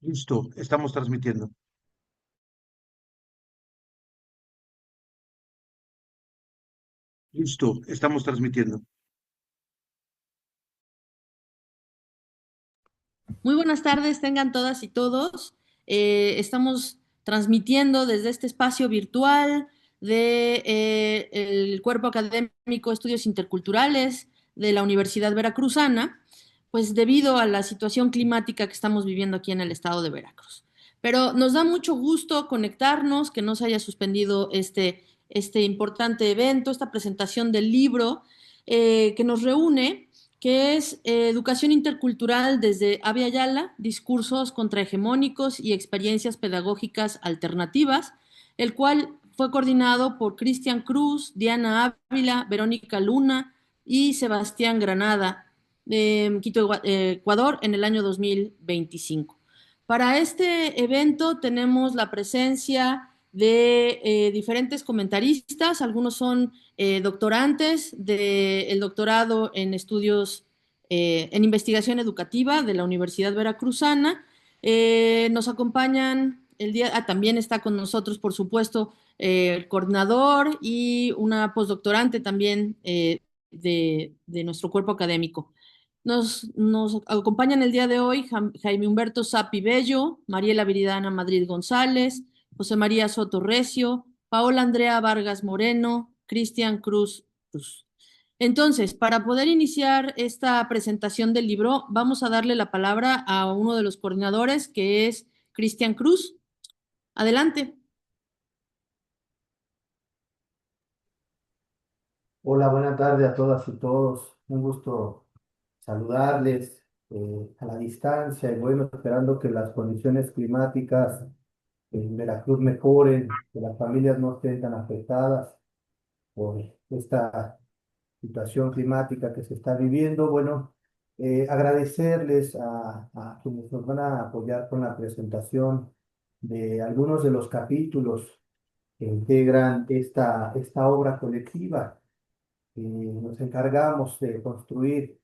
Listo, estamos transmitiendo. Listo, estamos transmitiendo. Muy buenas tardes, tengan todas y todos. Estamos transmitiendo desde este espacio virtual de el Cuerpo Académico Estudios Interculturales de la Universidad Veracruzana, pues debido a la situación climática que estamos viviendo aquí en el estado de Veracruz. Pero nos da mucho gusto conectarnos, que no se haya suspendido este importante evento, esta presentación del libro que nos reúne, que es Educación Intercultural desde Abya Yala, discursos contrahegemónicos y experiencias pedagógicas alternativas, el cual fue coordinado por Cristian Cruz, Diana Ávila, Verónica Luna y Sebastián Granada, de Quito, Ecuador, en el año 2025. Para este evento tenemos la presencia de diferentes comentaristas, algunos son doctorantes del doctorado en estudios en investigación educativa de la Universidad Veracruzana. Nos acompañan el día, también está con nosotros, por supuesto, el coordinador y una postdoctorante también de nuestro cuerpo académico. Nos acompañan el día de hoy Jaime Humberto Sapi Bello, Mariela Viridana Madrid González, José María Soto Recio, Paola Andrea Vargas Moreno, Cristian Cruz Cruz. Entonces, para poder iniciar esta presentación del libro, vamos a darle la palabra a uno de los coordinadores, que es Cristian Cruz. Adelante. Hola, buenas tardes a todas y todos. Un gusto saludarles a la distancia y bueno, esperando que las condiciones climáticas en Veracruz mejoren, que las familias no estén tan afectadas por esta situación climática que se está viviendo. Bueno, agradecerles a quienes nos van a apoyar con la presentación de algunos de los capítulos que integran esta obra colectiva y nos encargamos de construir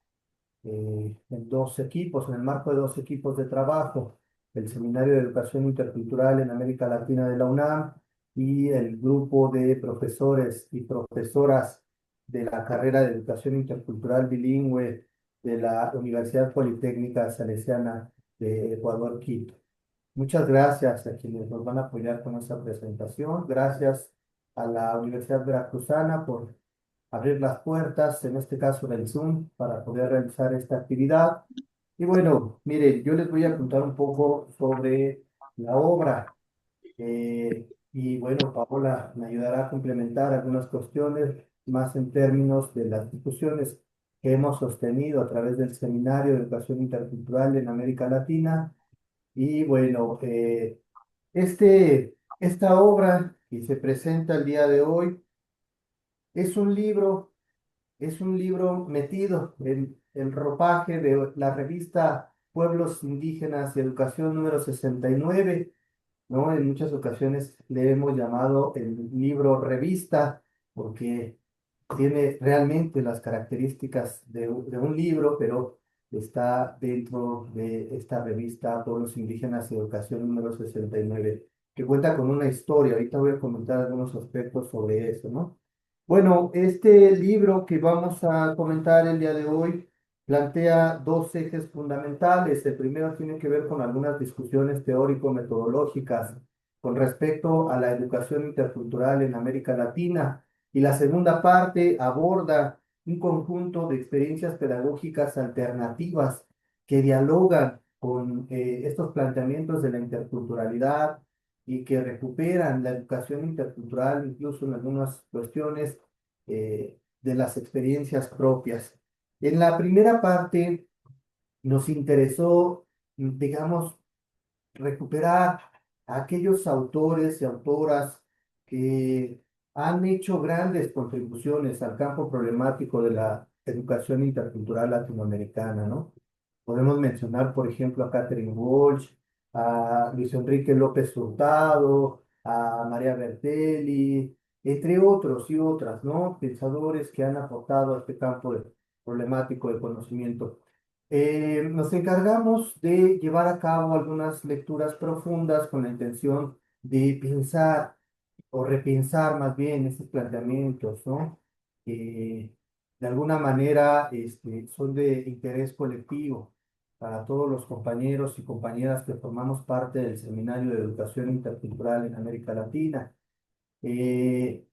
en dos equipos, en el marco de dos equipos de trabajo, el Seminario de Educación Intercultural en América Latina de la UNAM y el grupo de profesores y profesoras de la carrera de Educación Intercultural Bilingüe de la Universidad Politécnica Salesiana de Ecuador, Quito. Muchas gracias a quienes nos van a apoyar con esta presentación. Gracias a la Universidad Veracruzana por abrir las puertas, en este caso del Zoom, para poder realizar esta actividad. Y bueno, mire, yo les voy a contar un poco sobre la obra. Y bueno, Paola me ayudará a complementar algunas cuestiones más en términos de las discusiones que hemos sostenido a través del Seminario de Educación Intercultural en América Latina. Y bueno, esta obra que se presenta el día de hoy es un libro es un libro metido en el ropaje de la revista Pueblos Indígenas y Educación número 69, ¿no? En muchas ocasiones le hemos llamado el libro revista porque tiene realmente las características de un libro, pero está dentro de esta revista Pueblos Indígenas y Educación número 69, que cuenta con una historia. Ahorita voy a comentar algunos aspectos sobre eso, ¿no? Bueno, este libro que vamos a comentar el día de hoy plantea dos ejes fundamentales. El primero tiene que ver con algunas discusiones teórico-metodológicas con respecto a la educación intercultural en América Latina. Y la segunda parte aborda un conjunto de experiencias pedagógicas alternativas que dialogan con estos planteamientos de la interculturalidad y que recuperan la educación intercultural, incluso en algunas cuestiones de las experiencias propias. En la primera parte nos interesó, digamos, recuperar a aquellos autores y autoras que han hecho grandes contribuciones al campo problemático de la educación intercultural latinoamericana, ¿no? Podemos mencionar, por ejemplo, a Catherine Walsh, a Luis Enrique López Hurtado, a María Bertelli, entre otros y otras, ¿no? Pensadores que han aportado a este campo problemático de conocimiento. Nos encargamos de llevar a cabo algunas lecturas profundas con la intención de pensar o repensar más bien estos planteamientos, ¿no? Que de alguna manera son de interés colectivo para todos los compañeros y compañeras que formamos parte del Seminario de Educación Intercultural en América Latina. Eh,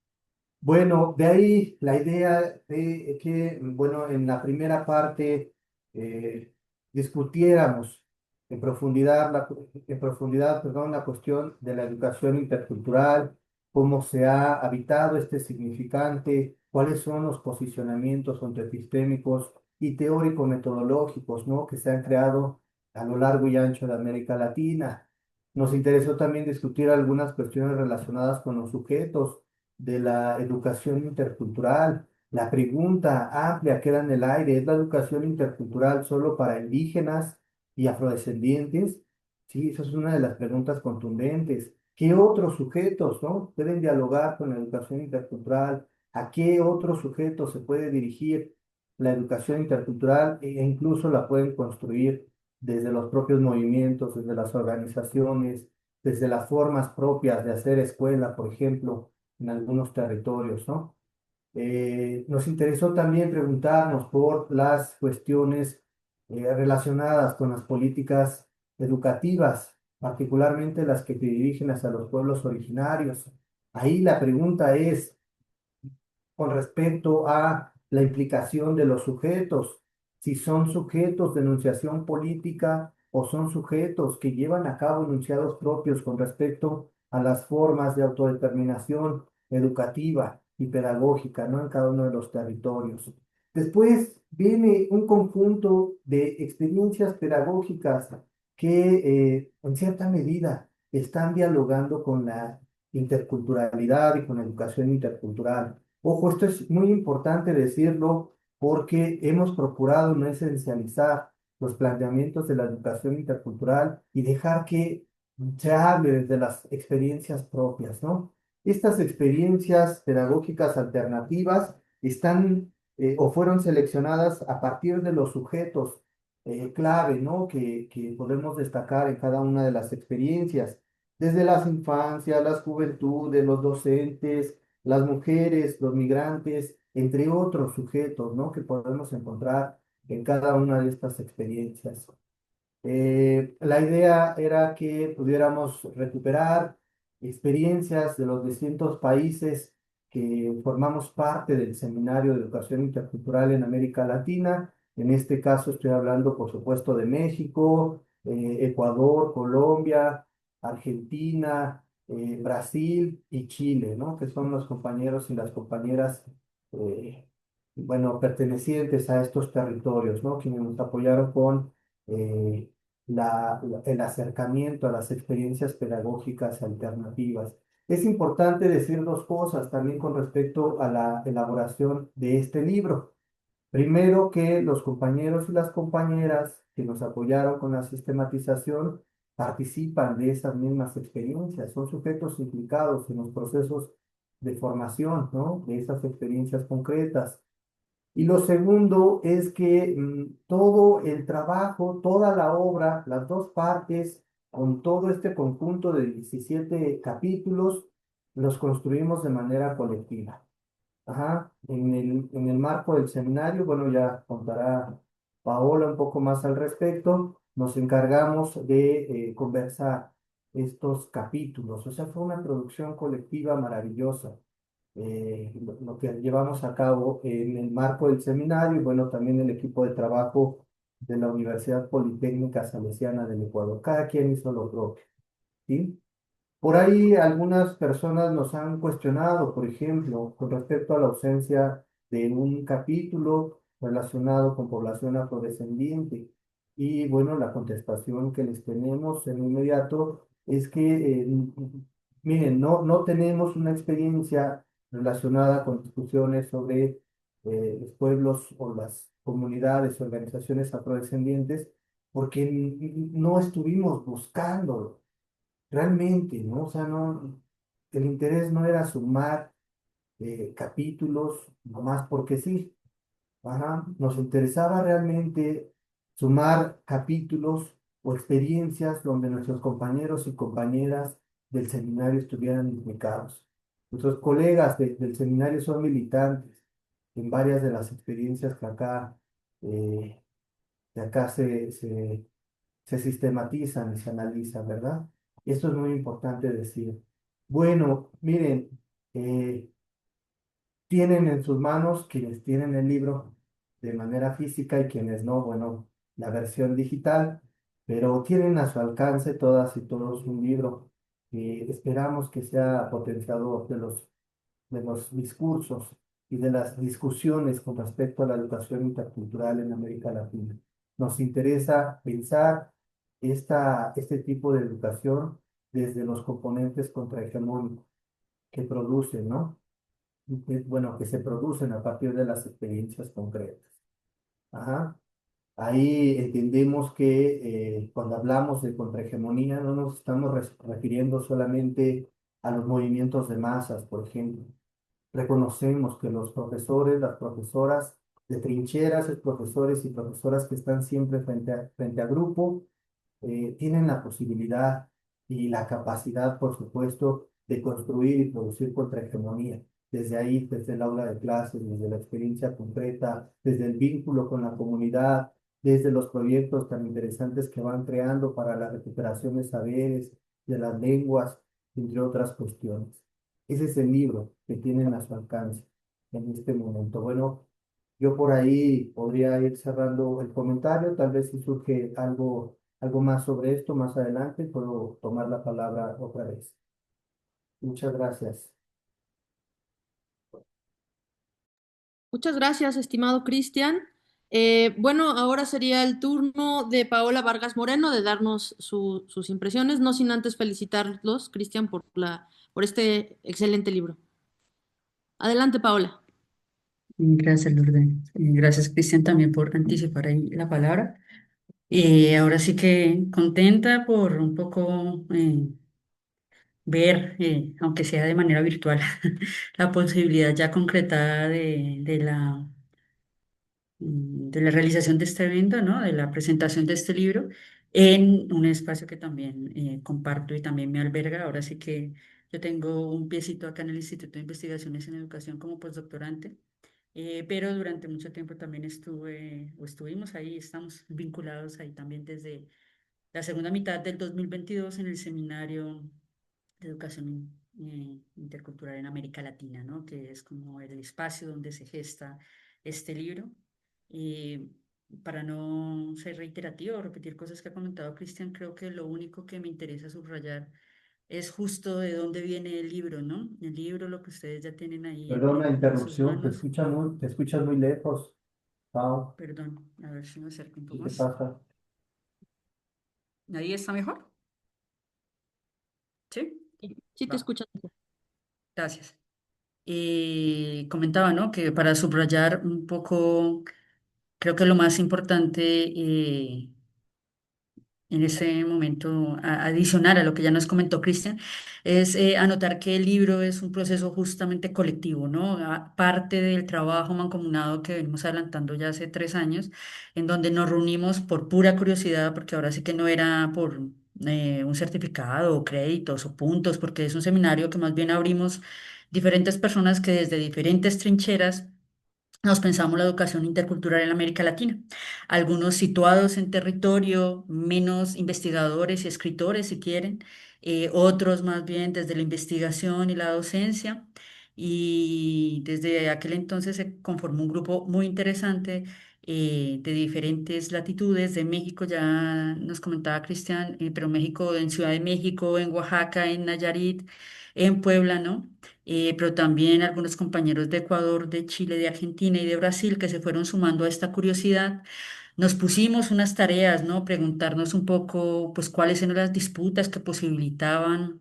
bueno, de ahí la idea de que, bueno, en la primera parte eh, discutiéramos en profundidad, perdón, la cuestión de la educación intercultural, cómo se ha habitado este significante, cuáles son los posicionamientos epistémicos y teórico-metodológicos, ¿no?, que se han creado a lo largo y ancho de América Latina. Nos interesó también discutir algunas cuestiones relacionadas con los sujetos de la educación intercultural. La pregunta amplia queda en el aire: ¿es la educación intercultural solo para indígenas y afrodescendientes? Sí, esa es una de las preguntas contundentes. ¿Qué otros sujetos, no, pueden dialogar con la educación intercultural? ¿A qué otros sujetos se puede dirigir la educación intercultural e incluso la pueden construir desde los propios movimientos, desde las organizaciones, desde las formas propias de hacer escuela, por ejemplo, en algunos territorios, ¿no? Nos interesó también preguntarnos por las cuestiones relacionadas con las políticas educativas, particularmente las que se dirigen hacia los pueblos originarios. Ahí la pregunta es, con respecto a la implicación de los sujetos, si son sujetos de enunciación política o son sujetos que llevan a cabo enunciados propios con respecto a las formas de autodeterminación educativa y pedagógica, ¿no?, en cada uno de los territorios. Después viene un conjunto de experiencias pedagógicas que en cierta medida están dialogando con la interculturalidad y con la educación intercultural. Ojo, esto es muy importante decirlo porque hemos procurado no esencializar los planteamientos de la educación intercultural y dejar que se hable desde las experiencias propias, ¿no? Estas experiencias pedagógicas alternativas están o fueron seleccionadas a partir de los sujetos clave, ¿no?, que podemos destacar en cada una de las experiencias, desde las infancias, las juventudes, los docentes, las mujeres, los migrantes, entre otros sujetos, ¿no?, que podemos encontrar en cada una de estas experiencias. La idea era que pudiéramos recuperar experiencias de los distintos países que formamos parte del Seminario de Educación Intercultural en América Latina. En este caso estoy hablando, por supuesto, de México, Ecuador, Colombia, Argentina, Brasil y Chile, ¿no?, que son los compañeros y las compañeras, eh, bueno, pertenecientes a estos territorios, ¿no?, quienes nos apoyaron con eh, el acercamiento a las experiencias pedagógicas alternativas. Es importante decir dos cosas también con respecto a la elaboración de este libro. Primero, que los compañeros y las compañeras que nos apoyaron con la sistematización participan de esas mismas experiencias, son sujetos implicados en los procesos de formación, ¿no?, de esas experiencias concretas. Y lo segundo es que todo el trabajo, toda la obra, las dos partes, con todo este conjunto de 17 capítulos, los construimos de manera colectiva. Ajá. En el marco del seminario, bueno, ya contará Paola un poco más al respecto, nos encargamos de conversar estos capítulos. O sea, fue una producción colectiva maravillosa, lo que llevamos a cabo en el marco del seminario y, bueno, también el equipo de trabajo de la Universidad Politécnica Salesiana del Ecuador. Cada quien hizo lo propio, ¿sí? Por ahí algunas personas nos han cuestionado, por ejemplo, con respecto a la ausencia de un capítulo relacionado con población afrodescendiente. Y bueno, la contestación que les tenemos en inmediato es que, miren, no tenemos una experiencia relacionada con discusiones sobre los pueblos o las comunidades, organizaciones afrodescendientes, porque no estuvimos buscando realmente, ¿no? O sea, no, el interés no era sumar capítulos, nomás porque sí. Ajá. Nos interesaba realmente sumar capítulos o experiencias donde nuestros compañeros y compañeras del seminario estuvieran implicados. Nuestros colegas del seminario son militantes en varias de las experiencias eh, que acá se sistematizan y se analizan, ¿verdad? Esto es muy importante decir. Bueno, miren, eh, tienen en sus manos, quienes tienen el libro de manera física y quienes no, bueno, la versión digital, pero tienen a su alcance todas y todos un libro que esperamos que sea potenciador de los discursos y de las discusiones con respecto a la educación intercultural en América Latina. Nos interesa pensar este tipo de educación desde los componentes contrahegemónicos que producen, ¿no? Bueno, que se producen a partir de las experiencias concretas. Ajá. Ahí entendemos que cuando hablamos de contrahegemonía no nos estamos refiriendo solamente a los movimientos de masas, por ejemplo. Reconocemos que los profesores, las profesoras de trincheras, los profesores y profesoras que están siempre frente a grupo, tienen la posibilidad y la capacidad, por supuesto, de construir y producir contrahegemonía. Desde ahí, desde el aula de clases, desde la experiencia concreta, desde el vínculo con la comunidad, desde los proyectos tan interesantes que van creando para la recuperación de saberes, de las lenguas, entre otras cuestiones. Ese es el libro que tienen a su alcance en este momento. Bueno, yo por ahí podría ir cerrando el comentario, tal vez si surge algo más sobre esto más adelante, puedo tomar la palabra otra vez. Muchas gracias. Muchas gracias, estimado Cristian. Bueno, ahora sería el turno de Paola Vargas Moreno de darnos sus impresiones, no sin antes felicitarlos, Cristian, por este excelente libro. Adelante, Paola. Gracias, Lourdes. Gracias, Cristian, también por anticipar ahí la palabra. Ahora sí que contenta por un poco ver, aunque sea de manera virtual, la posibilidad ya concretada de la realización de este evento, ¿no? De la presentación de este libro en un espacio que también comparto y también me alberga. Ahora sí que yo tengo un piecito acá en el Instituto de Investigaciones en Educación como postdoctorante. Pero durante mucho tiempo también estuve, o estuvimos ahí, estamos vinculados ahí también desde la segunda mitad del 2022 en el Seminario de Educación Intercultural en América Latina, ¿no? Que es como el espacio donde se gesta este libro. Eh, para no ser reiterativo o repetir cosas que ha comentado Cristian, creo que lo único que me interesa subrayar es justo de dónde viene el libro, ¿no? El libro, lo que ustedes ya tienen ahí Perdón la en sus interrupción, manos. te escuchas muy lejos. Pau, Perdón, a ver si me acerco un ¿qué poco te más. pasa? ¿Ahí está mejor? Sí, Sí, te va, escucho. gracias. Comentaba, ¿no? Que para subrayar un poco, creo que lo más importante en ese momento, adicionar a lo que ya nos comentó Cristian, es anotar que el libro es un proceso justamente colectivo, ¿no? Parte del trabajo mancomunado que venimos adelantando ya hace 3 años, en donde nos reunimos por pura curiosidad, porque ahora sí que no era por un certificado o créditos o puntos, porque es un seminario que más bien abrimos diferentes personas que desde diferentes trincheras nos pensamos la educación intercultural en América Latina. Algunos situados en territorio, menos investigadores y escritores, si quieren, otros más bien desde la investigación y la docencia. Y desde aquel entonces se conformó un grupo muy interesante de diferentes latitudes. De México, ya nos comentaba Cristian, pero México, en Ciudad de México, en Oaxaca, en Nayarit, en Puebla, ¿no? Pero también algunos compañeros de Ecuador, de Chile, de Argentina y de Brasil que se fueron sumando a esta curiosidad. Nos pusimos unas tareas, ¿no? Preguntarnos un poco, pues, cuáles eran las disputas que posibilitaban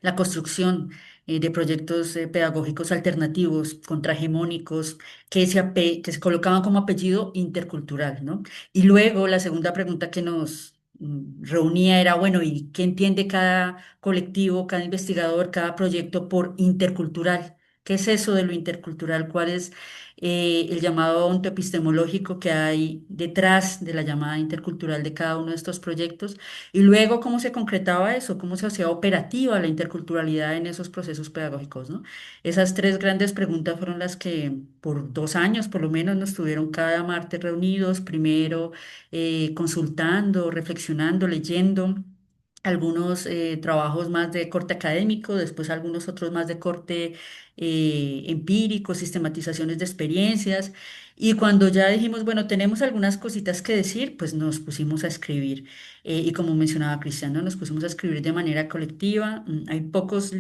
la construcción de proyectos pedagógicos alternativos, contrahegemónicos, que se colocaban como apellido intercultural, ¿no? Y luego la segunda pregunta que nos reunía era, bueno, ¿y qué entiende cada colectivo, cada investigador, cada proyecto por intercultural? ¿Qué es eso de lo intercultural? ¿Cuál es el llamado ontoepistemológico que hay detrás de la llamada intercultural de cada uno de estos proyectos? Y luego, ¿cómo se concretaba eso? ¿Cómo se hacía operativa la interculturalidad en esos procesos pedagógicos, ¿no? Esas tres grandes preguntas fueron las que por 2 años por lo menos nos tuvieron cada martes reunidos, primero consultando, reflexionando, leyendo algunos trabajos más de corte académico, después algunos otros más de corte empírico, sistematizaciones de experiencias. Y cuando ya dijimos, bueno, tenemos algunas cositas que decir, pues nos pusimos a escribir. Y como mencionaba Cristiano, nos pusimos a escribir de manera colectiva. Hay pocos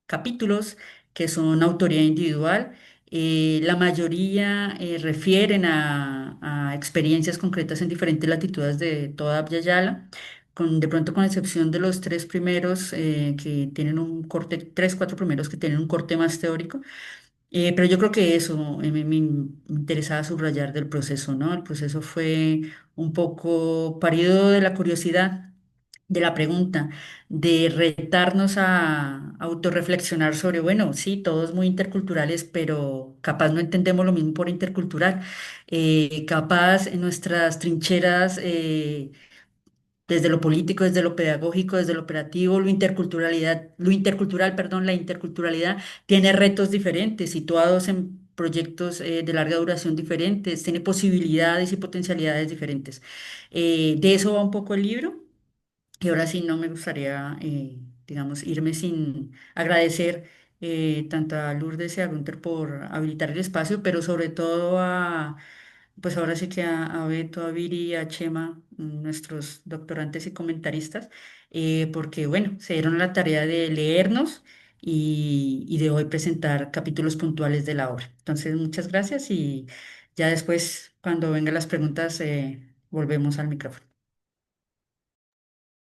capítulos que son autoría individual. La mayoría refieren a experiencias concretas en diferentes latitudes de toda Abya Yala, de pronto con excepción de los tres primeros que tienen un corte, tres, cuatro primeros que tienen un corte más teórico. Pero yo creo que eso me interesaba subrayar del proceso, ¿no? El proceso fue un poco parido de la curiosidad, de la pregunta, de retarnos a autorreflexionar sobre, bueno, sí, todos muy interculturales, pero capaz no entendemos lo mismo por intercultural. Capaz en nuestras trincheras desde lo político, desde lo pedagógico, desde lo operativo, lo intercultural, perdón, la interculturalidad tiene retos diferentes, situados en proyectos de larga duración diferentes, tiene posibilidades y potencialidades diferentes. De eso va un poco el libro. Y ahora sí, no me gustaría, digamos, irme sin agradecer tanto a Lourdes y a Gunther por habilitar el espacio, pero sobre todo pues ahora sí que a Beto, a Viri y a Chema, nuestros doctorantes y comentaristas, porque bueno, se dieron la tarea de leernos y de hoy presentar capítulos puntuales de la obra. Entonces, muchas gracias y ya después, cuando vengan las preguntas, volvemos al micrófono.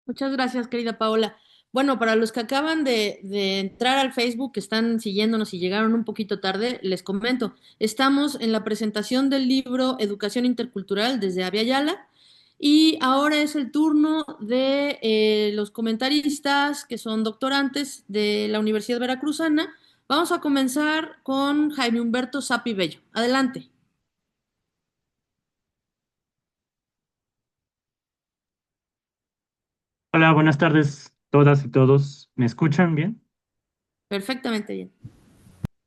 Muchas gracias, querida Paola. Bueno, para los que acaban de entrar al Facebook, que están siguiéndonos y llegaron un poquito tarde, les comento, estamos en la presentación del libro Educación Intercultural desde Abya Yala y ahora es el turno de los comentaristas que son doctorantes de la Universidad Veracruzana. Vamos a comenzar con Jaime Humberto Sapi Bello. Adelante. Hola, buenas tardes todas y todos. ¿Me escuchan bien? Perfectamente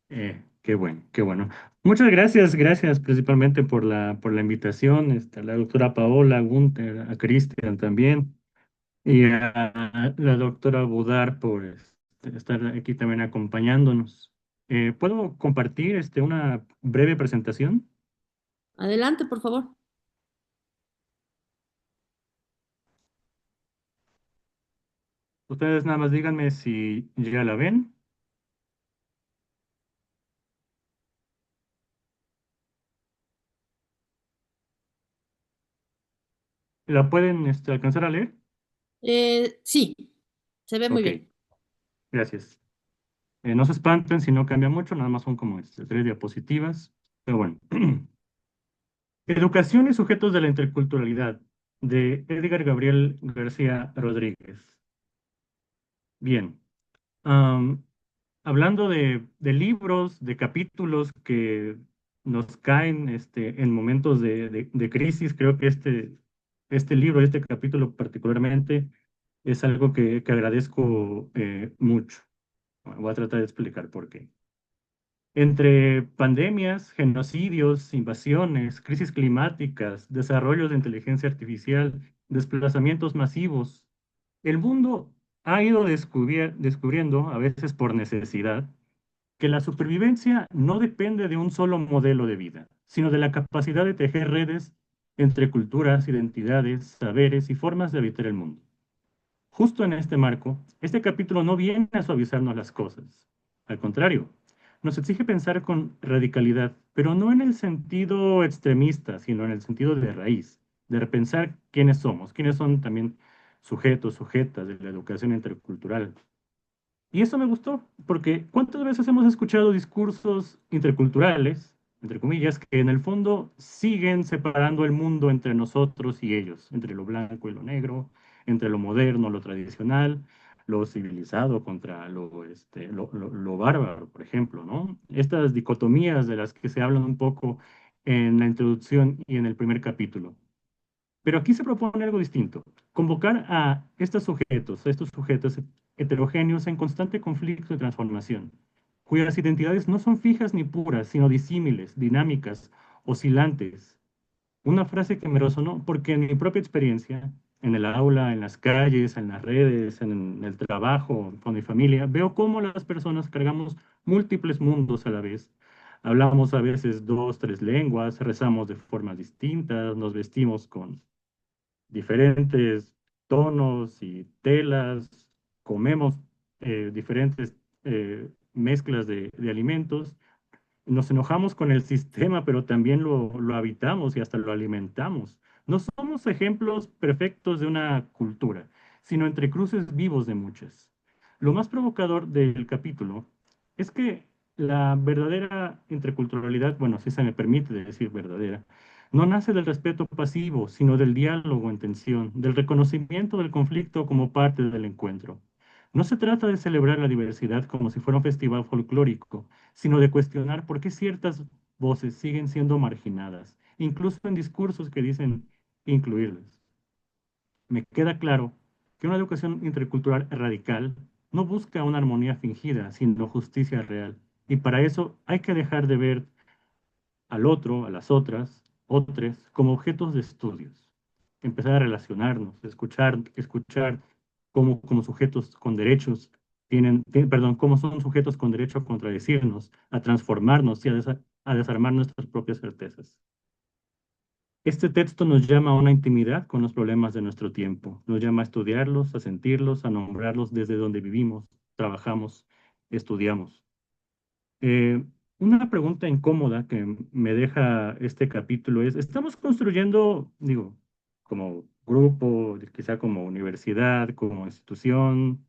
bien. Qué bueno, qué bueno. Muchas gracias, gracias principalmente por la invitación, a la doctora Paola, a Gunther, a Cristian también, y a la doctora Budar por estar aquí también acompañándonos. ¿Puedo compartir una breve presentación? Adelante, por favor. Ustedes nada más díganme si ya la ven. ¿La pueden alcanzar a leer? Sí, se ve muy Ok, bien. gracias. No se espanten si no cambia mucho, nada más son como 3 diapositivas. Pero bueno. Educación y sujetos de la interculturalidad, de Edgar Gabriel García Rodríguez. Bien. am, Hablando de libros, de capítulos que nos caen en momentos de crisis, creo que este libro, este capítulo particularmente, es algo que agradezco mucho. Voy a tratar de explicar por qué. Entre pandemias, genocidios, invasiones, crisis climáticas, desarrollos de inteligencia artificial, desplazamientos masivos, el mundo ha ido descubriendo, a veces por necesidad, que la supervivencia no depende de un solo modelo de vida, sino de la capacidad de tejer redes entre culturas, identidades, saberes y formas de habitar el mundo. Justo en este marco, este capítulo no viene a suavizarnos las cosas. Al contrario, nos exige pensar con radicalidad, pero no en el sentido extremista, sino en el sentido de raíz, de repensar quiénes son también sujetos, sujetas de la educación intercultural. Y eso me gustó, porque ¿cuántas veces hemos escuchado discursos interculturales, entre comillas, que en el fondo siguen separando el mundo entre nosotros y ellos, entre lo blanco y lo negro, entre lo moderno, lo tradicional? lo civilizado contra lo bárbaro, por ejemplo, ¿no? Estas dicotomías de las que se hablan un poco en la introducción y en el primer capítulo. Pero aquí se propone algo distinto, convocar a estos sujetos heterogéneos en constante conflicto y transformación, cuyas identidades no son fijas ni puras, sino disímiles, dinámicas, oscilantes. Una frase que me resonó porque en mi propia experiencia, en el aula, en las calles, en las redes, en el trabajo, con mi familia, veo cómo las personas cargamos múltiples mundos a la vez. Hablamos a veces dos, tres lenguas, rezamos de formas distintas, nos vestimos con diferentes tonos y telas, comemos diferentes mezclas de alimentos, nos enojamos con el sistema, pero también lo habitamos y hasta lo alimentamos. No somos ejemplos perfectos de una cultura, sino entrecruces vivos de muchas. Lo más provocador del capítulo es que la verdadera interculturalidad, bueno, si se me permite decir verdadera, no nace del respeto pasivo, sino del diálogo en tensión, del reconocimiento del conflicto como parte del encuentro. No se trata de celebrar la diversidad como si fuera un festival folclórico, sino de cuestionar por qué ciertas voces siguen siendo marginadas, incluso en discursos que dicen incluirlas. Me queda claro que una educación intercultural radical no busca una armonía fingida, sino justicia real. Y para eso hay que dejar de ver al otro, a las otras, otros, como objetos de estudios. Empezar a relacionarnos, escuchar como sujetos con derechos perdón, cómo son sujetos con derecho a contradecirnos, a transformarnos y a desarmar nuestras propias certezas. Este texto nos llama a una intimidad con los problemas de nuestro tiempo, nos llama a estudiarlos, a sentirlos, a nombrarlos desde donde vivimos, trabajamos, estudiamos. Eh, una pregunta incómoda que me deja este capítulo es, ¿estamos construyendo, digo, como grupo, quizá como universidad, como institución,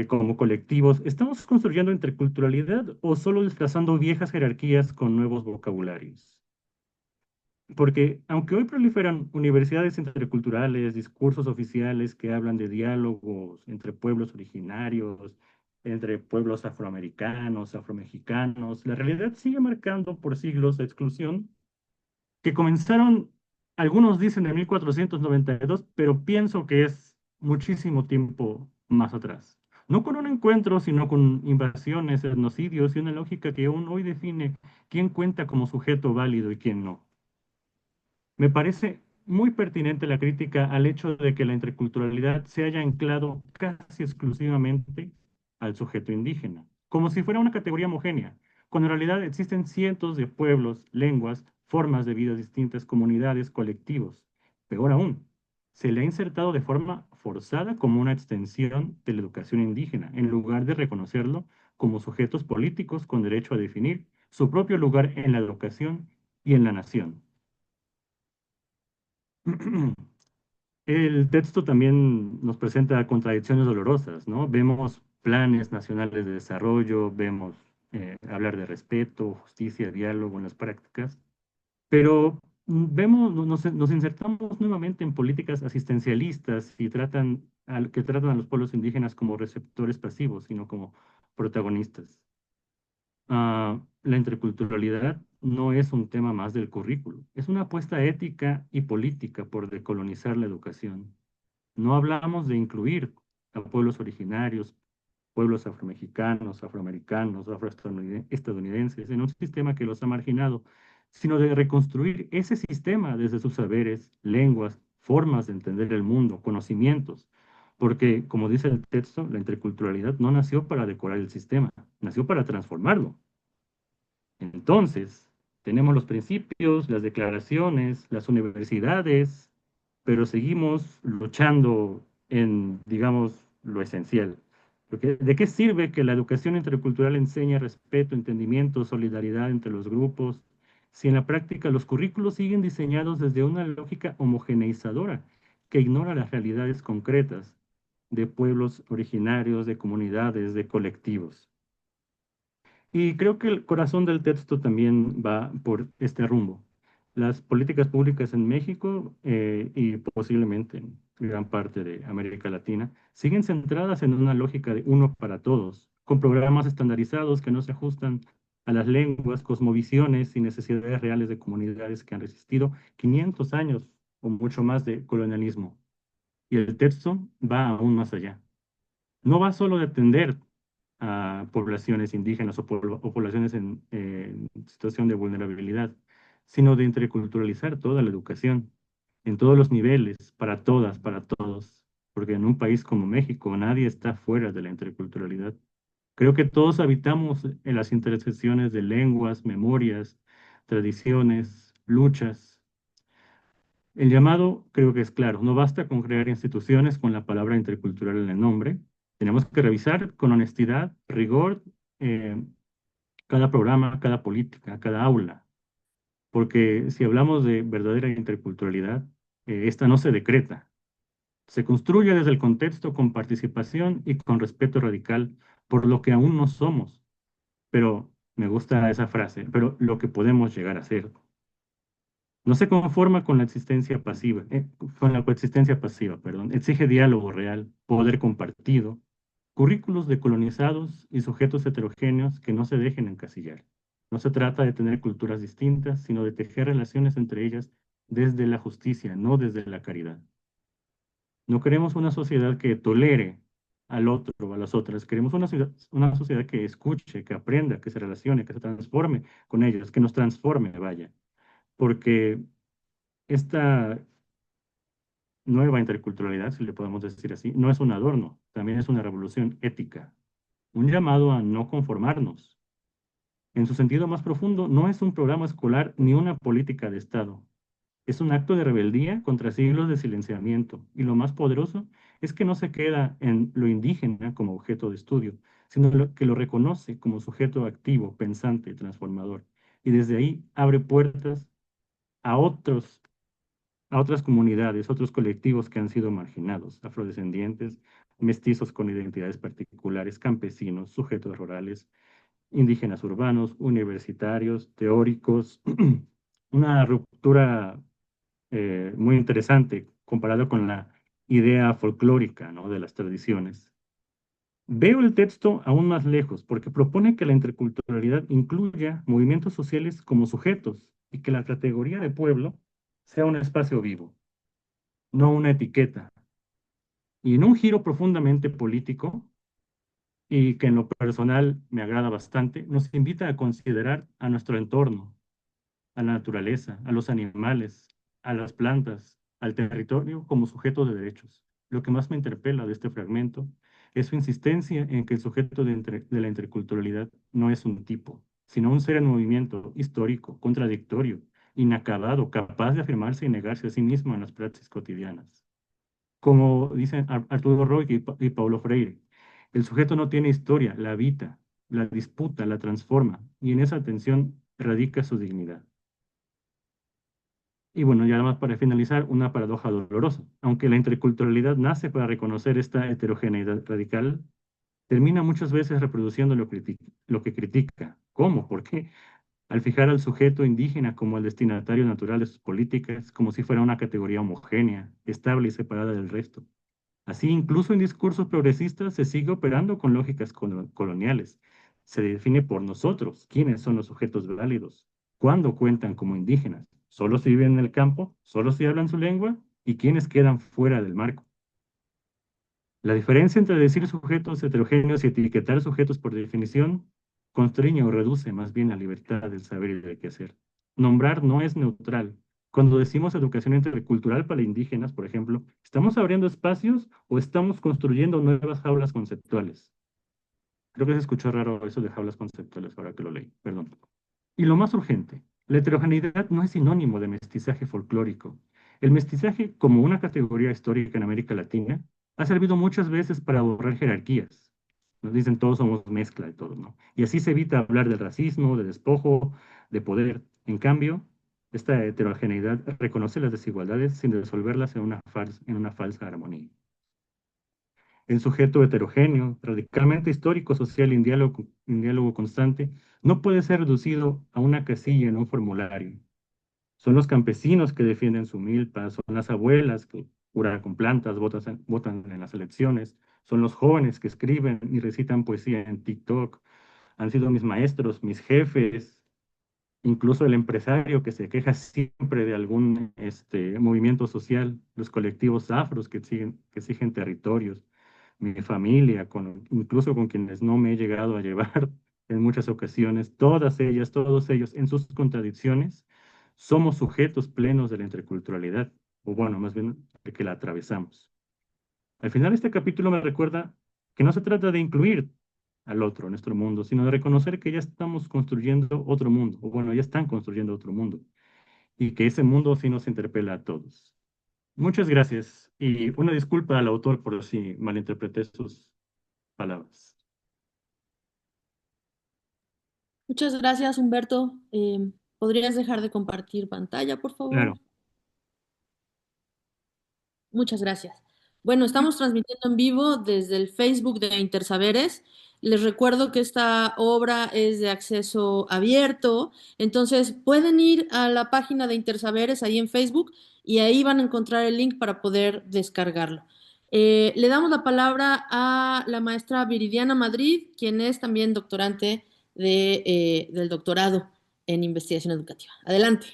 como colectivos, ¿estamos construyendo interculturalidad o solo desplazando viejas jerarquías con nuevos vocabularios? Porque aunque hoy proliferan universidades interculturales, discursos oficiales que hablan de diálogos entre pueblos originarios, entre pueblos afroamericanos, afromexicanos, la realidad sigue marcando por siglos la exclusión que comenzaron, algunos dicen en 1492, pero pienso que es muchísimo tiempo más atrás. No con un encuentro, sino con invasiones, etnocidios y una lógica que aún hoy define quién cuenta como sujeto válido y quién no. Me parece muy pertinente la crítica al hecho de que la interculturalidad se haya anclado casi exclusivamente al sujeto indígena, como si fuera una categoría homogénea, cuando en realidad existen cientos de pueblos, lenguas, formas de vida distintas, comunidades, colectivos. Peor aún, se le ha insertado de forma forzada como una extensión de la educación indígena, en lugar de reconocerlo como sujetos políticos con derecho a definir su propio lugar en la educación y en la nación. El texto también nos presenta contradicciones dolorosas, ¿no? Vemos planes nacionales de desarrollo, vemos hablar de respeto, justicia, diálogo en las prácticas, pero vemos, nos insertamos nuevamente en políticas asistencialistas y que tratan a los pueblos indígenas como receptores pasivos, sino como protagonistas. La interculturalidad no es un tema más del currículo, es una apuesta ética y política por decolonizar la educación. No hablamos de incluir a pueblos originarios, pueblos afromexicanos, afroamericanos, afroestadounidenses en un sistema que los ha marginado, sino de reconstruir ese sistema desde sus saberes, lenguas, formas de entender el mundo, conocimientos. Porque, como dice el texto, la interculturalidad no nació para decorar el sistema, nació para transformarlo. Entonces, tenemos los principios, las declaraciones, las universidades, pero seguimos luchando en, digamos, lo esencial. ¿De qué sirve que la educación intercultural enseñe respeto, entendimiento, solidaridad entre los grupos, si en la práctica los currículos siguen diseñados desde una lógica homogeneizadora que ignora las realidades concretas de pueblos originarios, de comunidades, de colectivos? Y creo que el corazón del texto también va por este rumbo. Las políticas públicas en México y posiblemente gran parte de América Latina, siguen centradas en una lógica de uno para todos, con programas estandarizados que no se ajustan a las lenguas, cosmovisiones y necesidades reales de comunidades que han resistido 500 años o mucho más de colonialismo. Y el texto va aún más allá. No va solo de atender a poblaciones indígenas o poblaciones en situación de vulnerabilidad, sino de interculturalizar toda la educación, en todos los niveles, para todas, para todos, porque en un país como México nadie está fuera de la interculturalidad. Creo que todos habitamos en las intersecciones de lenguas, memorias, tradiciones, luchas. El llamado creo que es claro, no basta con crear instituciones con la palabra intercultural en el nombre, tenemos que revisar con honestidad, rigor, eh, cada programa, cada política, cada aula, porque si hablamos de verdadera interculturalidad, esta no se decreta, se construye desde el contexto con participación y con respeto radical por lo que aún no somos, pero me gusta esa frase, pero lo que podemos llegar a ser. No se conforma con la existencia pasiva, con la coexistencia pasiva, perdón. Exige diálogo real, poder compartido, currículos decolonizados y sujetos heterogéneos que no se dejen encasillar. No se trata de tener culturas distintas, sino de tejer relaciones entre ellas desde la justicia, no desde la caridad. No queremos una sociedad que tolere al otro o a las otras. Queremos una sociedad que escuche, que aprenda, que se relacione, que se transforme con ellos, que nos transforme, vaya. Porque esta nueva interculturalidad, si le podemos decir así, no es un adorno, también es una revolución ética, un llamado a no conformarnos. En su sentido más profundo, no es un programa escolar ni una política de Estado. Es un acto de rebeldía contra siglos de silenciamiento. Y lo más poderoso es que no se queda en lo indígena como objeto de estudio, sino que lo reconoce como sujeto activo, pensante, transformador. Y desde ahí abre puertas a otras comunidades, otros colectivos que han sido marginados, afrodescendientes, mestizos con identidades particulares, campesinos, sujetos rurales, indígenas urbanos, universitarios, teóricos, una ruptura muy interesante comparado con la idea folclórica, ¿no?, de las tradiciones. Veo el texto aún más lejos porque propone que la interculturalidad incluya movimientos sociales como sujetos y que la categoría de pueblo sea un espacio vivo, no una etiqueta. Y en un giro profundamente político, y que en lo personal me agrada bastante, nos invita a considerar a nuestro entorno, a la naturaleza, a los animales, a las plantas, al territorio como sujeto de derechos. Lo que más me interpela de este fragmento es su insistencia en que el sujeto de la interculturalidad no es un tipo, sino un ser en movimiento histórico, contradictorio, inacabado, capaz de afirmarse y negarse a sí mismo en las prácticas cotidianas. Como dicen Arturo Roig y Paulo Freire, el sujeto no tiene historia, la habita, la disputa, la transforma, y en esa tensión radica su dignidad. Y bueno, ya más para finalizar, una paradoja dolorosa. Aunque la interculturalidad nace para reconocer esta heterogeneidad radical, termina muchas veces reproduciendo lo que critica. ¿Cómo? ¿Por qué? Al fijar al sujeto indígena como el destinatario natural de sus políticas, como si fuera una categoría homogénea, estable y separada del resto. Así, incluso en discursos progresistas se sigue operando con lógicas coloniales. Se define por nosotros quiénes son los sujetos válidos, cuándo cuentan como indígenas, solo si viven en el campo, solo si hablan su lengua y quiénes quedan fuera del marco. La diferencia entre decir sujetos heterogéneos y etiquetar sujetos por definición constriñe o reduce más bien la libertad del saber y del quehacer. Nombrar no es neutral. Cuando decimos educación intercultural para indígenas, por ejemplo, ¿estamos abriendo espacios o estamos construyendo nuevas jaulas conceptuales? Creo que se escuchó raro eso de jaulas conceptuales ahora que lo leí, perdón. Y lo más urgente, la heterogeneidad no es sinónimo de mestizaje folclórico. El mestizaje, como una categoría histórica en América Latina, ha servido muchas veces para borrar jerarquías. Nos dicen todos somos mezcla de todo, ¿no? Y así se evita hablar del racismo, de despojo, de poder. En cambio, esta heterogeneidad reconoce las desigualdades sin resolverlas en una falsa armonía. El sujeto heterogéneo, radicalmente histórico, social y en diálogo constante, no puede ser reducido a una casilla en un formulario. Son los campesinos que defienden su milpa, son las abuelas que cura con plantas, votan en las elecciones. Son los jóvenes que escriben y recitan poesía en TikTok. Han sido mis maestros, mis jefes, incluso el empresario que se queja siempre de algún movimiento social, los colectivos afros que exigen territorios, mi familia, incluso con quienes no me he llegado a llevar en muchas ocasiones, todas ellas, todos ellos, en sus contradicciones, somos sujetos plenos de la interculturalidad, o bueno, más bien de que la atravesamos. Al final este capítulo me recuerda que no se trata de incluir al otro en nuestro mundo, sino de reconocer que ya estamos construyendo otro mundo, o bueno, ya están construyendo otro mundo, y que ese mundo sí nos interpela a todos. Muchas gracias, y una disculpa al autor por si malinterpreté sus palabras. Muchas gracias, Humberto. ¿Podrías dejar de compartir pantalla, por favor? Claro. Muchas gracias. Bueno, estamos transmitiendo en vivo desde el Facebook de Intersaberes. Les recuerdo que esta obra es de acceso abierto, entonces pueden ir a la página de Intersaberes ahí en Facebook y ahí van a encontrar el link para poder descargarlo. Le damos la palabra a la maestra Viridiana Madrid, quien es también doctorante del doctorado en investigación educativa. Adelante.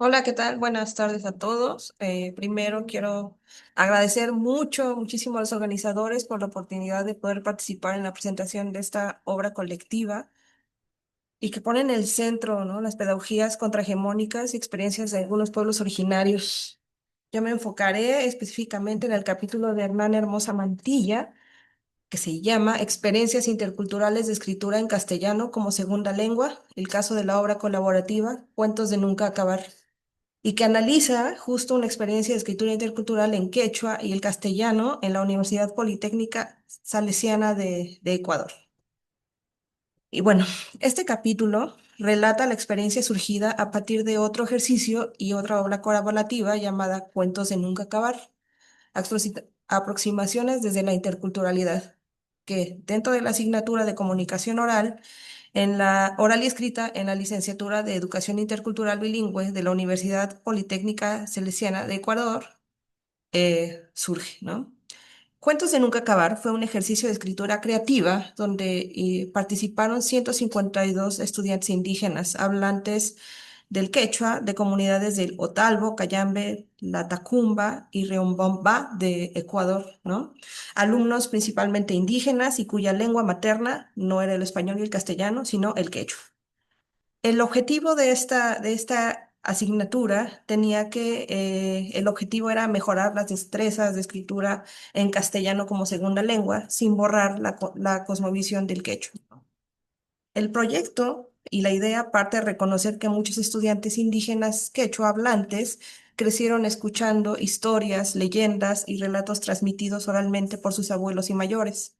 Hola, ¿qué tal? Buenas tardes a todos. Primero quiero agradecer muchísimo a los organizadores por la oportunidad de poder participar en la presentación de esta obra colectiva y que pone en el centro, ¿no?, las pedagogías contrahegemónicas y experiencias de algunos pueblos originarios. Yo me enfocaré específicamente en el capítulo de Hernán Hermosa Mantilla, que se llama Experiencias interculturales de escritura en castellano como segunda lengua, el caso de la obra colaborativa Cuentos de nunca acabar, y que analiza justo una experiencia de escritura intercultural en quechua y el castellano en la Universidad Politécnica Salesiana de Ecuador. Y bueno, este capítulo relata la experiencia surgida a partir de otro ejercicio y otra obra colaborativa llamada Cuentos de nunca acabar, aproximaciones desde la interculturalidad, que dentro de la asignatura de comunicación oral, en la oral y escrita en la licenciatura de Educación Intercultural Bilingüe de la Universidad Politécnica Salesiana de Ecuador, surge, ¿no? Cuentos de nunca acabar fue un ejercicio de escritura creativa donde participaron 152 estudiantes indígenas hablantes del quechua de comunidades del Otalbo, Cayambe, La Tacumba y Riobamba de Ecuador, ¿no? Alumnos principalmente indígenas y cuya lengua materna no era el español y el castellano, sino el quechua. El objetivo de esta asignatura el objetivo era mejorar las destrezas de escritura en castellano como segunda lengua, sin borrar la cosmovisión del quechua. El proyecto y la idea parte de reconocer que muchos estudiantes indígenas quechua hablantes crecieron escuchando historias, leyendas y relatos transmitidos oralmente por sus abuelos y mayores.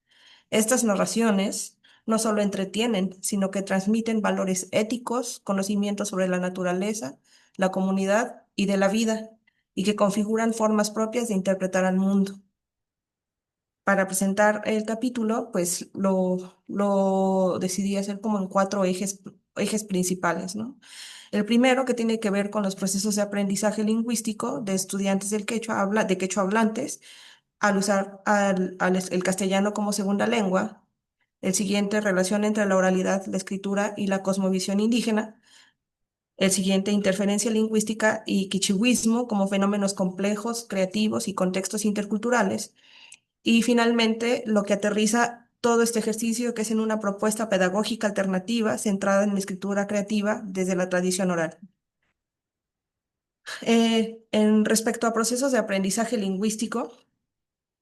Estas narraciones no solo entretienen, sino que transmiten valores éticos, conocimientos sobre la naturaleza, la comunidad y de la vida, y que configuran formas propias de interpretar al mundo. Para presentar el capítulo, pues lo decidí hacer como en cuatro ejes principales, ¿no? El primero, que tiene que ver con los procesos de aprendizaje lingüístico de estudiantes de quechua hablantes al usar el castellano como segunda lengua. El siguiente, relación entre la oralidad, la escritura y la cosmovisión indígena. El siguiente, interferencia lingüística y quichuismo como fenómenos complejos, creativos y contextos interculturales. Y finalmente, lo que aterriza todo este ejercicio, que es en una propuesta pedagógica alternativa centrada en la escritura creativa desde la tradición oral. En respecto a procesos de aprendizaje lingüístico,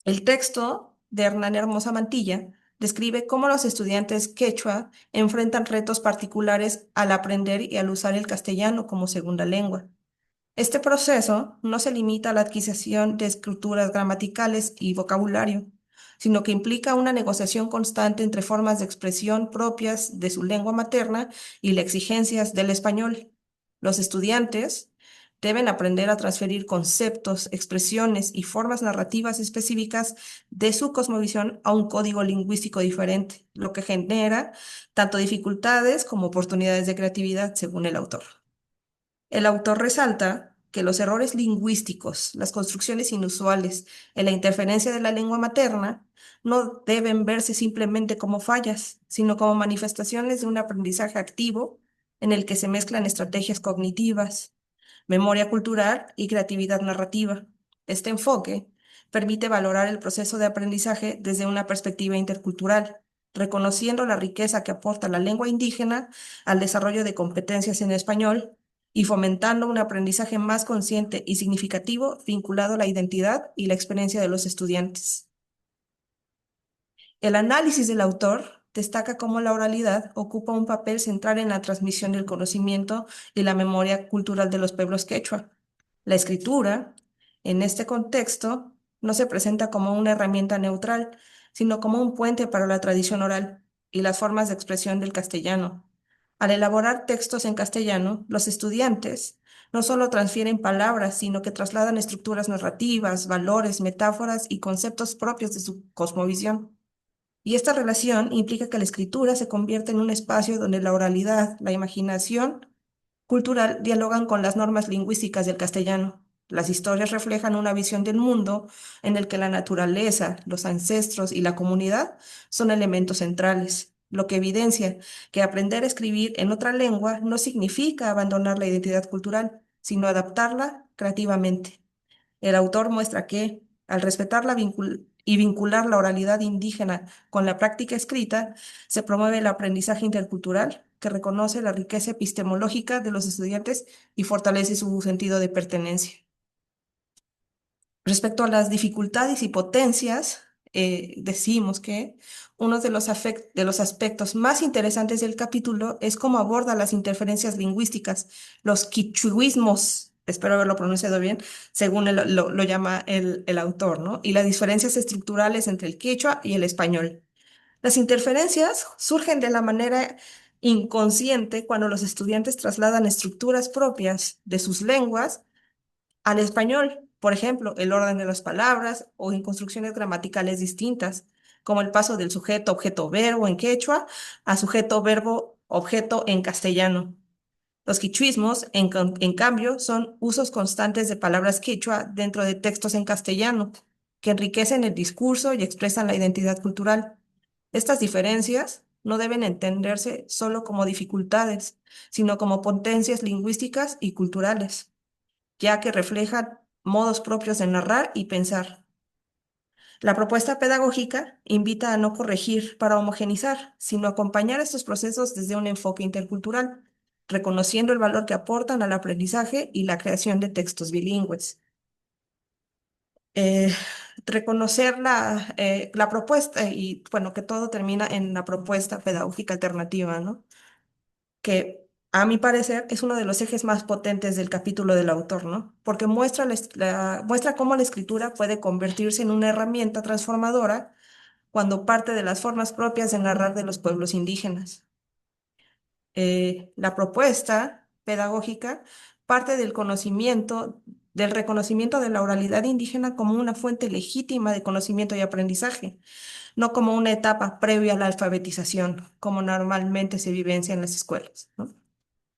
el texto de Hernán Hermosa Mantilla describe cómo los estudiantes quechua enfrentan retos particulares al aprender y al usar el castellano como segunda lengua. Este proceso no se limita a la adquisición de escrituras gramaticales y vocabulario, sino que implica una negociación constante entre formas de expresión propias de su lengua materna y las exigencias del español. Los estudiantes deben aprender a transferir conceptos, expresiones y formas narrativas específicas de su cosmovisión a un código lingüístico diferente, lo que genera tanto dificultades como oportunidades de creatividad, según el autor. El autor resalta que los errores lingüísticos, las construcciones inusuales y la interferencia de la lengua materna no deben verse simplemente como fallas, sino como manifestaciones de un aprendizaje activo en el que se mezclan estrategias cognitivas, memoria cultural y creatividad narrativa. Este enfoque permite valorar el proceso de aprendizaje desde una perspectiva intercultural, reconociendo la riqueza que aporta la lengua indígena al desarrollo de competencias en español y fomentando un aprendizaje más consciente y significativo vinculado a la identidad y la experiencia de los estudiantes. El análisis del autor destaca cómo la oralidad ocupa un papel central en la transmisión del conocimiento y la memoria cultural de los pueblos quechua. La escritura, en este contexto, no se presenta como una herramienta neutral, sino como un puente para la tradición oral y las formas de expresión del castellano. Al elaborar textos en castellano, los estudiantes no solo transfieren palabras, sino que trasladan estructuras narrativas, valores, metáforas y conceptos propios de su cosmovisión. Y esta relación implica que la escritura se convierte en un espacio donde la oralidad, la imaginación cultural dialogan con las normas lingüísticas del castellano. Las historias reflejan una visión del mundo en el que la naturaleza, los ancestros y la comunidad son elementos centrales, lo que evidencia que aprender a escribir en otra lengua no significa abandonar la identidad cultural, sino adaptarla creativamente. El autor muestra que, al respetar y vincular la oralidad indígena con la práctica escrita, se promueve el aprendizaje intercultural, que reconoce la riqueza epistemológica de los estudiantes y fortalece su sentido de pertenencia. Respecto a las dificultades y potencias, decimos que uno de de los aspectos más interesantes del capítulo es cómo aborda las interferencias lingüísticas, los quichuismos, espero haberlo pronunciado bien, según lo llama el autor, ¿no? Y las diferencias estructurales entre el quechua y el español. Las interferencias surgen de la manera inconsciente cuando los estudiantes trasladan estructuras propias de sus lenguas al español, por ejemplo, el orden de las palabras o en construcciones gramaticales distintas, como el paso del sujeto, objeto, verbo en quechua a sujeto, verbo, objeto en castellano. Los quichuismos, en cambio, son usos constantes de palabras quechua dentro de textos en castellano, que enriquecen el discurso y expresan la identidad cultural. Estas diferencias no deben entenderse solo como dificultades, sino como potencias lingüísticas y culturales, ya que reflejan modos propios de narrar y pensar. La propuesta pedagógica invita a no corregir para homogenizar, sino acompañar estos procesos desde un enfoque intercultural, reconociendo el valor que aportan al aprendizaje y la creación de textos bilingües. Eh, Reconocer la propuesta y, bueno, que todo termina en la propuesta pedagógica alternativa, ¿no? Que a mi parecer es uno de los ejes más potentes del capítulo del autor, ¿no? Porque muestra, muestra cómo la escritura puede convertirse en una herramienta transformadora cuando parte de las formas propias de narrar de los pueblos indígenas. La propuesta pedagógica parte del reconocimiento de la oralidad indígena como una fuente legítima de conocimiento y aprendizaje, no como una etapa previa a la alfabetización, como normalmente se vivencia en las escuelas, ¿no?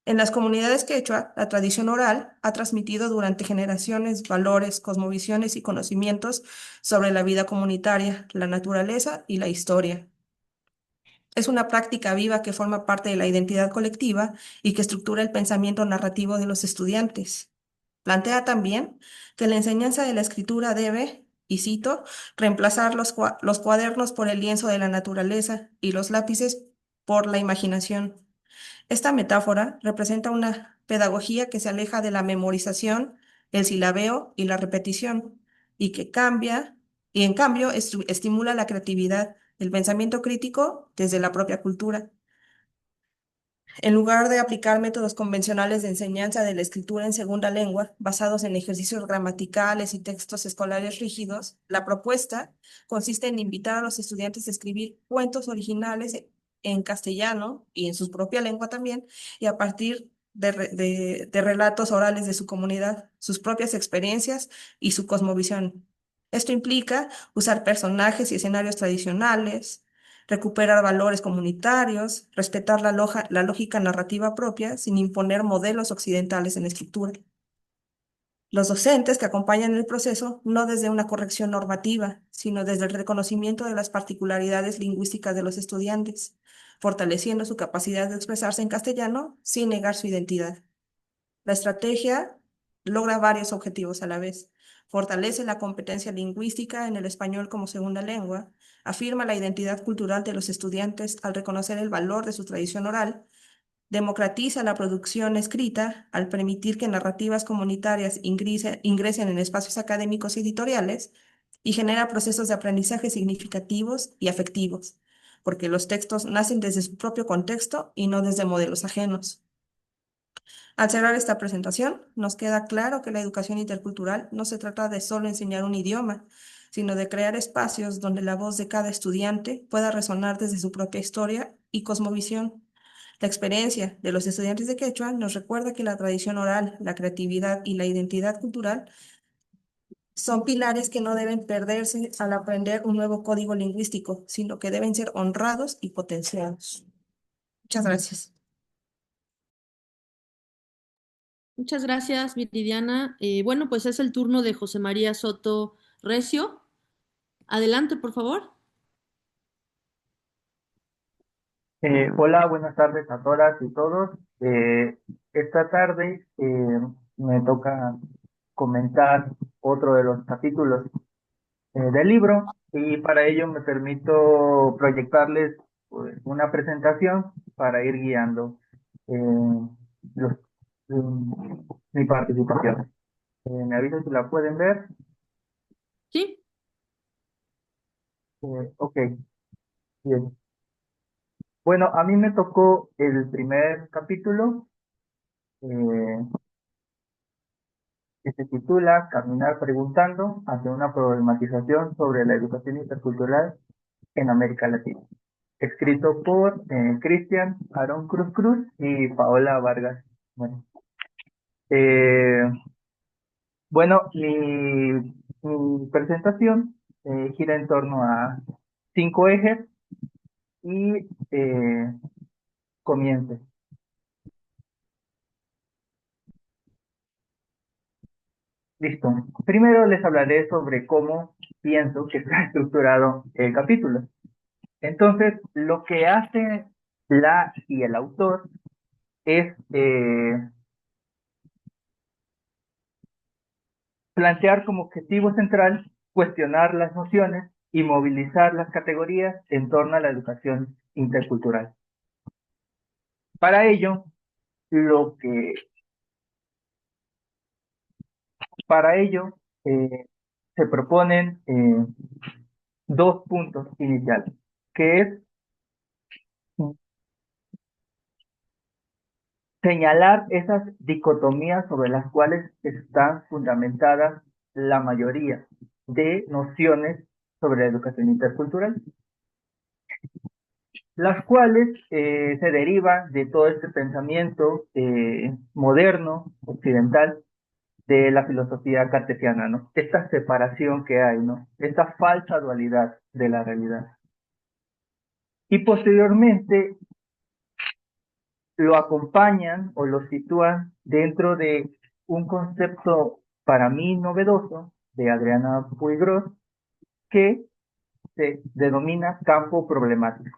En las comunidades quechua, la tradición oral ha transmitido durante generaciones valores, cosmovisiones y conocimientos sobre la vida comunitaria, la naturaleza y la historia. Es una práctica viva que forma parte de la identidad colectiva y que estructura el pensamiento narrativo de los estudiantes. Plantea también que la enseñanza de la escritura debe, y cito, reemplazar los cuadernos por el lienzo de la naturaleza y los lápices por la imaginación. Esta metáfora representa una pedagogía que se aleja de la memorización, el silabeo y la repetición, y que cambia, y en cambio estimula la creatividad, el pensamiento crítico desde la propia cultura. En lugar de aplicar métodos convencionales de enseñanza de la escritura en segunda lengua, basados en ejercicios gramaticales y textos escolares rígidos, la propuesta consiste en invitar a los estudiantes a escribir cuentos originales en castellano y en su propia lengua también, y a partir de relatos orales de su comunidad, sus propias experiencias y su cosmovisión. Esto implica usar personajes y escenarios tradicionales, recuperar valores comunitarios, respetar la lógica narrativa propia sin imponer modelos occidentales en la escritura. Los docentes que acompañan el proceso no desde una corrección normativa, sino desde el reconocimiento de las particularidades lingüísticas de los estudiantes, fortaleciendo su capacidad de expresarse en castellano sin negar su identidad. La estrategia logra varios objetivos a la vez. Fortalece la competencia lingüística en el español como segunda lengua, afirma la identidad cultural de los estudiantes al reconocer el valor de su tradición oral, democratiza la producción escrita al permitir que narrativas comunitarias ingresen en espacios académicos y editoriales y genera procesos de aprendizaje significativos y afectivos, porque los textos nacen desde su propio contexto y no desde modelos ajenos. Al cerrar esta presentación, nos queda claro que la educación intercultural no se trata de solo enseñar un idioma, sino de crear espacios donde la voz de cada estudiante pueda resonar desde su propia historia y cosmovisión. La experiencia de los estudiantes de quechua nos recuerda que la tradición oral, la creatividad y la identidad cultural son pilares que no deben perderse al aprender un nuevo código lingüístico, sino que deben ser honrados y potenciados. Muchas gracias. Muchas gracias, Viridiana. Bueno, pues es el turno de José María Soto Recio. Adelante, por favor. Hola, buenas tardes a todas y todos. Esta tarde me toca comentar otro de los capítulos del libro y para ello me permito proyectarles pues, una presentación para ir guiando los- mi participación. Me avisan si la pueden ver. Sí, Ok, bien. Bueno, a mí me tocó el primer capítulo. eh, que se titula Caminar preguntando hacia una problematización sobre la educación intercultural en América Latina, escrito por Cristian Aarón Cruz Cruz y Paola Vargas. Bueno, eh, bueno, mi presentación gira en torno a 5 ejes y comience. Listo. Primero les hablaré sobre cómo pienso que está estructurado el capítulo. Entonces, lo que hace la y el autor es plantear como objetivo central cuestionar las nociones y movilizar las categorías en torno a la educación intercultural. Para ello, lo que para ello se proponen 2 puntos iniciales, que es señalar esas dicotomías sobre las cuales están fundamentadas la mayoría de nociones sobre la educación intercultural, las cuales se derivan de todo este pensamiento moderno, occidental, de la filosofía cartesiana, ¿no? Esta separación que hay, ¿no? Esta falsa dualidad de la realidad. Y posteriormente lo acompañan o lo sitúan dentro de un concepto para mí novedoso de Adriana Puigros que se denomina campo problemático.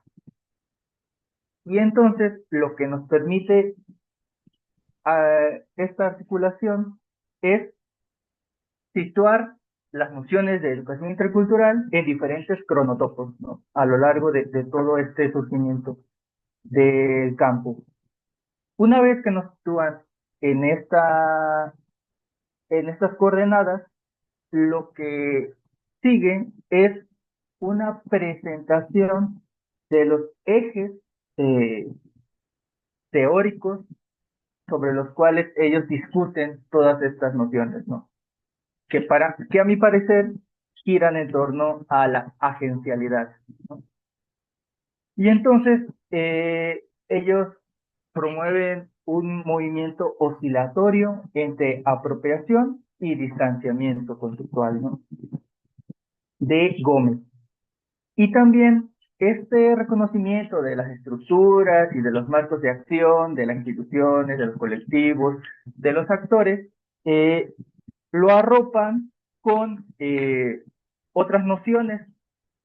Y entonces lo que nos permite esta articulación es situar las nociones de educación intercultural en diferentes cronotopos, ¿no? A lo largo de todo este surgimiento del campo. Una vez que nos sitúan en estas coordenadas, lo que sigue es una presentación de los ejes teóricos sobre los cuales ellos discuten todas estas nociones, ¿no? Que a mi parecer giran en torno a la agencialidad, ¿no? Y entonces ellos promueven un movimiento oscilatorio entre apropiación y distanciamiento conceptual, ¿no? De Gómez. Y también este reconocimiento de las estructuras y de los marcos de acción, de las instituciones, de los colectivos, de los actores, lo arropan con otras nociones.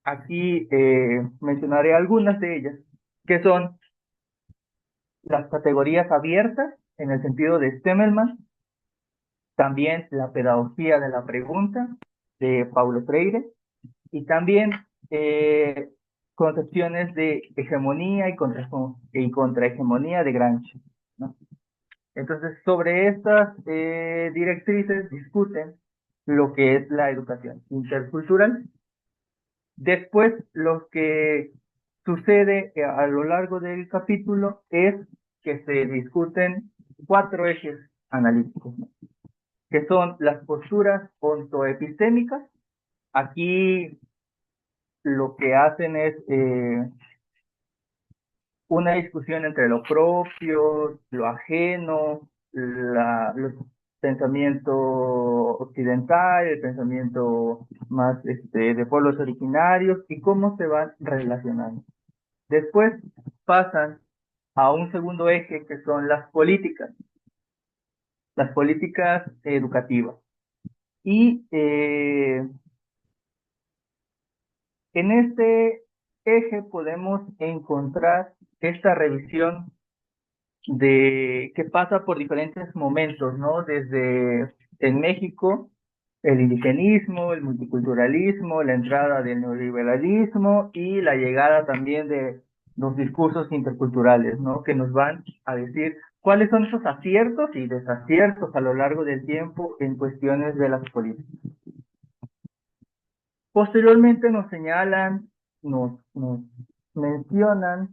Aquí mencionaré algunas de ellas, que son las categorías abiertas, en el sentido de Stemmelmann, también la pedagogía de la pregunta, de Paulo Freire, y también concepciones de hegemonía y contrahegemonía de Gramsci, ¿no? Entonces, sobre estas directrices discuten lo que es la educación intercultural. Después, lo que sucede a lo largo del capítulo es que se discuten 4 ejes analíticos, ¿no? Que son las posturas ontoepistémicas. Aquí lo que hacen es una discusión entre lo propio, lo ajeno, el pensamiento occidental, el pensamiento más de pueblos originarios y cómo se van relacionando. Después pasan a un segundo eje que son las políticas educativas. Y en este eje podemos encontrar esta revisión que pasa por diferentes momentos, ¿no? Desde en México, el indigenismo, el multiculturalismo, la entrada del neoliberalismo y la llegada también de los discursos interculturales, ¿no? Que nos van a decir cuáles son esos aciertos y desaciertos a lo largo del tiempo en cuestiones de las políticas. Posteriormente nos señalan, nos mencionan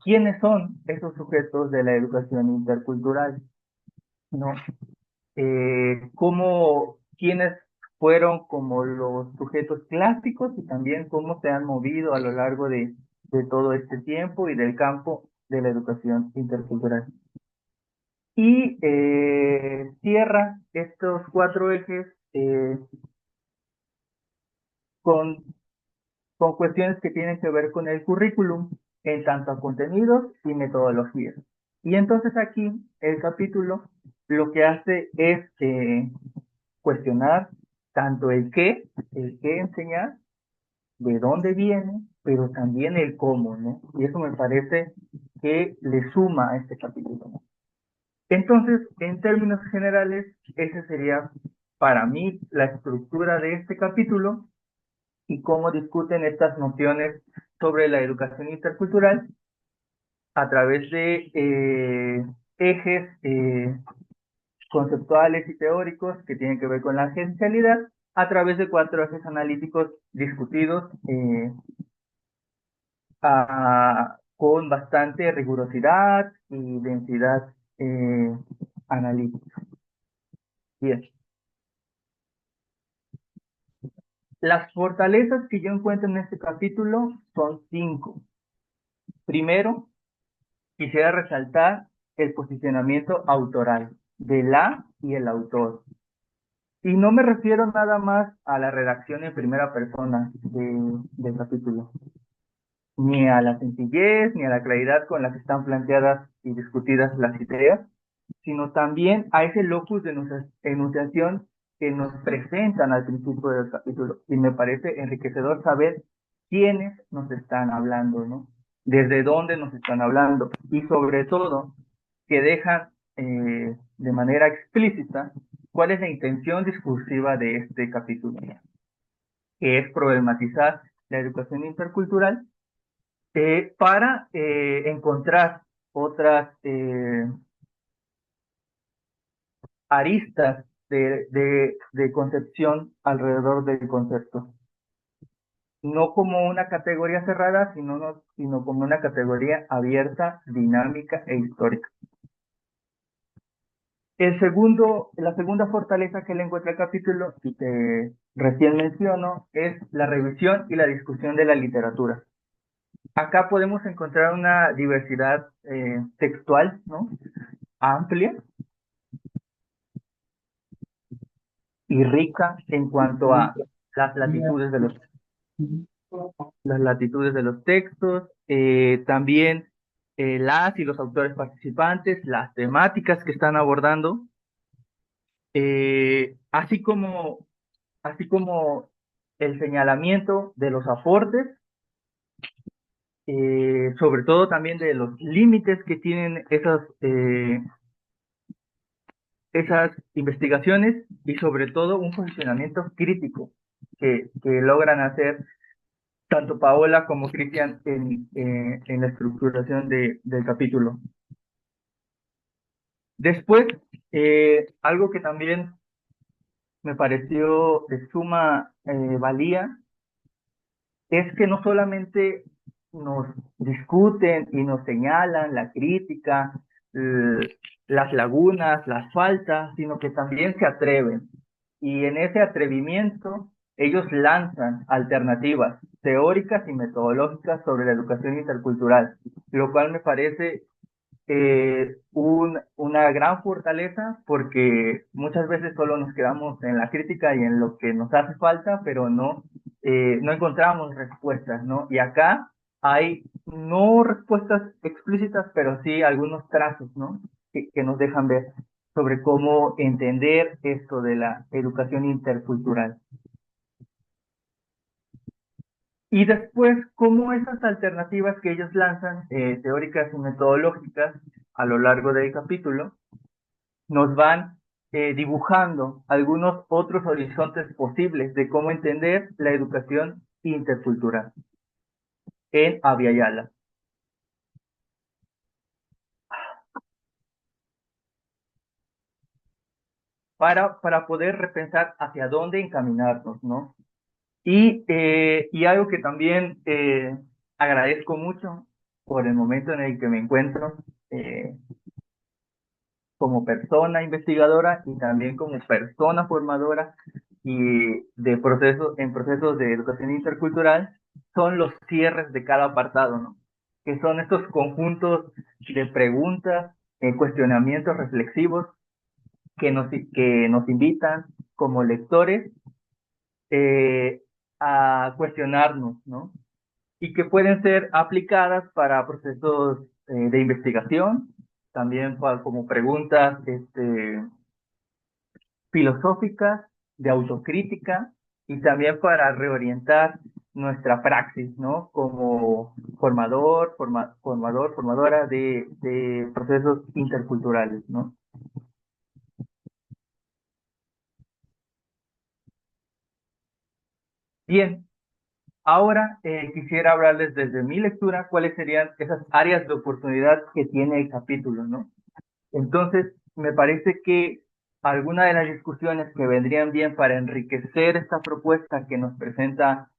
quiénes son esos sujetos de la educación intercultural, ¿no? Quiénes fueron como los sujetos clásicos y también cómo se han movido a lo largo de todo este tiempo y del campo de la educación intercultural. Y cierra estos 4 ejes con cuestiones que tienen que ver con el currículum en tanto a contenidos y metodologías. Y entonces aquí el capítulo lo que hace es cuestionar tanto el qué enseñar, de dónde viene, pero también el cómo, ¿no? Y eso me parece que le suma a este capítulo, ¿no? Entonces, en términos generales, esa sería para mí la estructura de este capítulo y cómo discuten estas nociones sobre la educación intercultural a través de ejes conceptuales y teóricos que tienen que ver con la agencialidad, a través de 4 ejes analíticos discutidos con bastante rigurosidad y densidad analítica. Bien. Las fortalezas que yo encuentro en este capítulo son 5. Primero, quisiera resaltar el posicionamiento autoral de la y el autor. Y no me refiero nada más a la redacción en primera persona del capítulo, ni a la sencillez, ni a la claridad con la que están planteadas y discutidas las ideas, sino también a ese locus de enunciación que nos presentan al principio del capítulo. Y me parece enriquecedor saber quiénes nos están hablando, ¿no? Desde dónde nos están hablando. Y sobre todo, que dejan de manera explícita cuál es la intención discursiva de este capítulo, que es problematizar la educación intercultural para encontrar otras aristas de concepción alrededor del concepto. No como una categoría cerrada, sino como una categoría abierta, dinámica e histórica. La segunda fortaleza que le encuentra el capítulo, y que recién menciono, es la revisión y la discusión de la literatura. Acá podemos encontrar una diversidad textual, ¿no? Amplia y rica en cuanto a las latitudes de los las latitudes de los textos, también las y los autores participantes, las temáticas que están abordando, así como el señalamiento de los aportes, sobre todo también de los límites que tienen esas investigaciones y sobre todo un posicionamiento crítico que logran hacer tanto Paola como Cristian en la estructuración del capítulo. Después, algo que también me pareció de suma valía es que no solamente nos discuten y nos señalan la crítica, las lagunas, las faltas, sino que también se atreven. Y en ese atrevimiento, ellos lanzan alternativas teóricas y metodológicas sobre la educación intercultural, lo cual me parece una gran fortaleza porque muchas veces solo nos quedamos en la crítica y en lo que nos hace falta, pero no encontramos respuestas, ¿no? Y acá hay no respuestas explícitas, pero sí algunos trazos, ¿no? Que nos dejan ver sobre cómo entender esto de la educación intercultural. Y después, cómo esas alternativas que ellos lanzan, teóricas y metodológicas, a lo largo del capítulo, nos van dibujando algunos otros horizontes posibles de cómo entender la educación intercultural en Abya Yala. Para poder repensar hacia dónde encaminarnos, ¿no? Y algo que también agradezco mucho por el momento en el que me encuentro como persona investigadora y también como persona formadora y en procesos de educación intercultural, son los cierres de cada apartado, ¿no? Que son estos conjuntos de preguntas, cuestionamientos reflexivos que nos invitan como lectores eh, a cuestionarnos, ¿no? Y que pueden ser aplicadas para procesos de investigación, también como preguntas filosóficas, de autocrítica, y también para reorientar nuestra praxis, ¿no? Como formadora de procesos interculturales, ¿no? Bien, ahora quisiera hablarles desde mi lectura cuáles serían esas áreas de oportunidad que tiene el capítulo, ¿no? Entonces, me parece que alguna de las discusiones que vendrían bien para enriquecer esta propuesta que nos presenta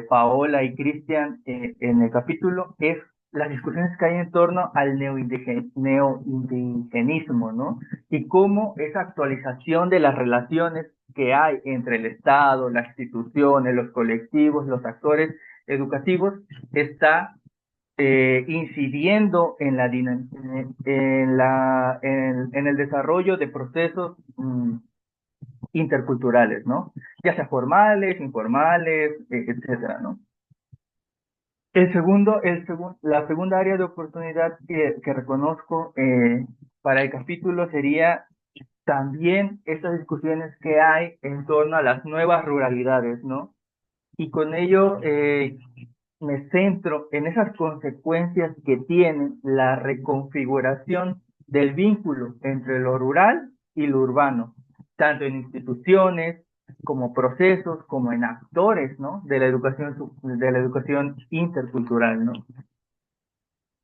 Paola y Cristian en el capítulo es las discusiones que hay en torno al neoindigenismo, ¿no? Y cómo esa actualización de las relaciones que hay entre el Estado, las instituciones, los colectivos, los actores educativos, está incidiendo en en el desarrollo de procesos interculturales, ¿no? Ya sea formales, informales, etcétera, ¿no? La segunda área de oportunidad que reconozco para el capítulo sería también estas discusiones que hay en torno a las nuevas ruralidades, ¿no? Y con ello me centro en esas consecuencias que tiene la reconfiguración del vínculo entre lo rural y lo urbano, tanto en instituciones como procesos, como en actores, ¿no? De la educación intercultural, ¿no?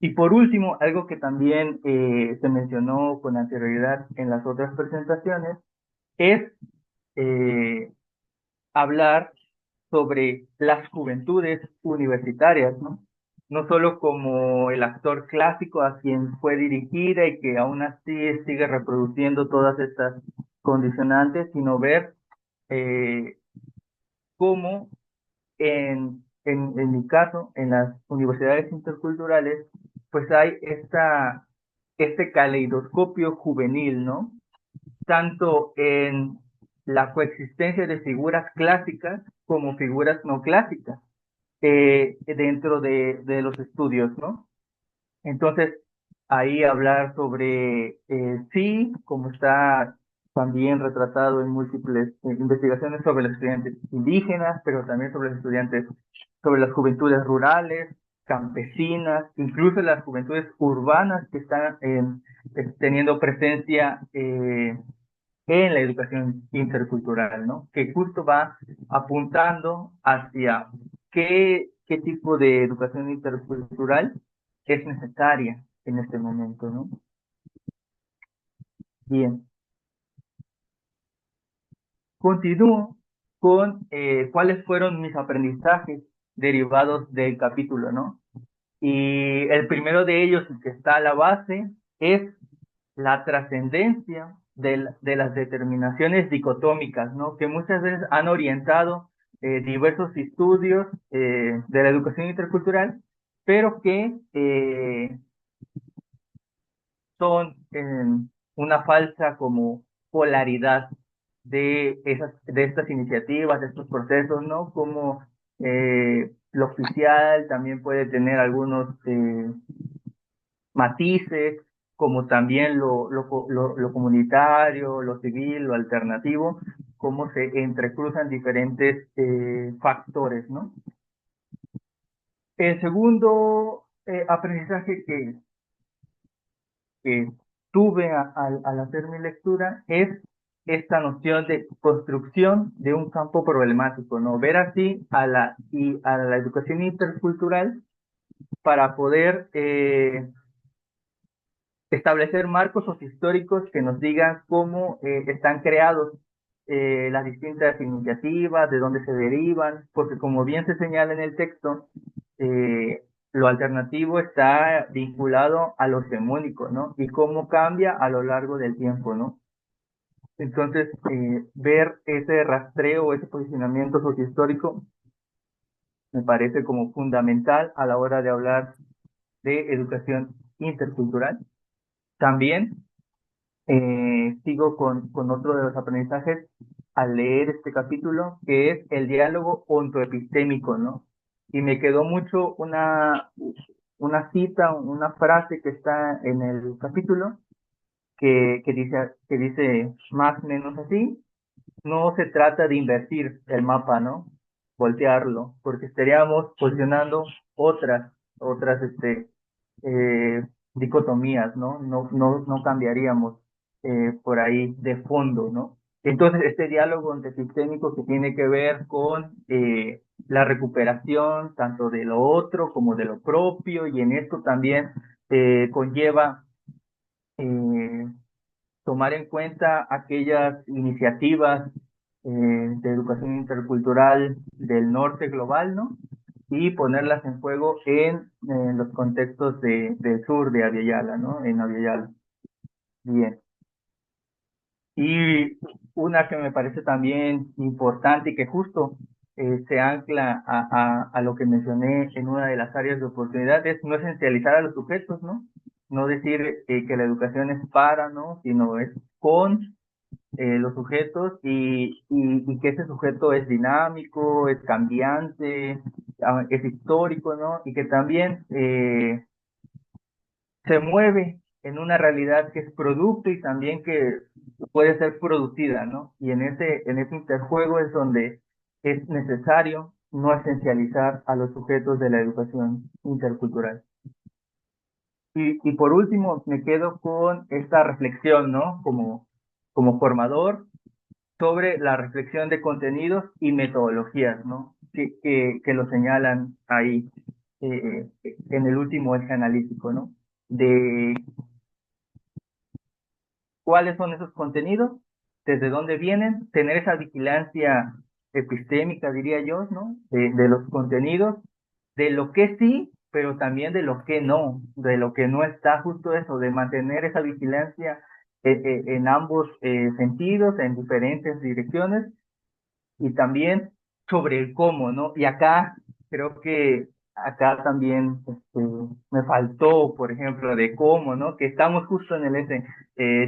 Y por último, algo que también se mencionó con anterioridad en las otras presentaciones, es hablar sobre las juventudes universitarias, ¿no? No solo como el actor clásico a quien fue dirigida y que aún así sigue reproduciendo todas estas condicionantes, sino ver cómo en mi caso, en las universidades interculturales, pues hay este caleidoscopio juvenil, ¿no? Tanto la coexistencia de figuras clásicas como figuras no clásicas. dentro de los estudios, ¿no? Entonces, ahí hablar sobre sí, como está también retratado en múltiples investigaciones sobre los estudiantes indígenas, pero también sobre los estudiantes, sobre las juventudes rurales, campesinas, incluso las juventudes urbanas que están teniendo presencia en la educación intercultural, ¿no? Que justo va apuntando hacia qué tipo de educación intercultural es necesaria en este momento, ¿no? Bien, continúo con cuáles fueron mis aprendizajes derivados del capítulo, ¿no? Y el primero de ellos, el que está a la base, es la trascendencia de las determinaciones dicotómicas, ¿no? Que muchas veces han orientado diversos estudios de la educación intercultural, pero que son una falsa como polaridad de estas iniciativas, de estos procesos, ¿no? Como lo oficial también puede tener algunos matices, como también lo comunitario, lo civil, lo alternativo, cómo se entrecruzan diferentes factores, ¿no? El segundo aprendizaje que tuve al hacer mi lectura es esta noción de construcción de un campo problemático, ¿no? Ver así a la educación intercultural para poder establecer marcos sociohistóricos que nos digan cómo están creados las distintas iniciativas, de dónde se derivan, porque como bien se señala en el texto, lo alternativo está vinculado a lo hegemónico, ¿no? Y cómo cambia a lo largo del tiempo, ¿no? Entonces, ver ese rastreo, ese posicionamiento sociohistórico, me parece como fundamental a la hora de hablar de educación intercultural. También sigo con otro de los aprendizajes al leer este capítulo, que es el diálogo ontoepistémico, ¿no? Y me quedó mucho una cita, una frase que está en el capítulo, que dice más o menos así: no se trata de invertir el mapa, ¿no? Voltearlo, porque estaríamos posicionando otras eh, dicotomías, ¿no? No cambiaríamos por ahí de fondo, ¿no? Entonces, este diálogo antesistémico que tiene que ver con la recuperación tanto de lo otro como de lo propio, y en esto también conlleva eh, tomar en cuenta aquellas iniciativas de educación intercultural del norte global, ¿no? Y ponerlas en juego en los contextos del sur de Abya, ¿no? En Abya. Bien. Y una que me parece también importante y que justo se ancla a lo que mencioné en una de las áreas de oportunidad es no esencializar a los sujetos, ¿no? No decir que la educación es para, ¿no? Sino es con los sujetos y que ese sujeto es dinámico, es cambiante, es histórico, ¿no? Y que también se mueve en una realidad que es producto y también que puede ser producida, ¿no? Y en ese interjuego es donde es necesario no esencializar a los sujetos de la educación intercultural. Y por último, me quedo con esta reflexión, ¿no? Como formador, sobre la reflexión de contenidos y metodologías, ¿no? Que lo señalan ahí en el último eje analítico, ¿no? De cuáles son esos contenidos, desde dónde vienen, tener esa vigilancia epistémica, diría yo, ¿no? De los contenidos, de lo que sí, pero también de lo que no está, justo eso, de mantener esa vigilancia en ambos sentidos, en diferentes direcciones, y también sobre el cómo, ¿no? Y acá creo que acá también me faltó, por ejemplo, de cómo, ¿no? Que estamos justo en el ese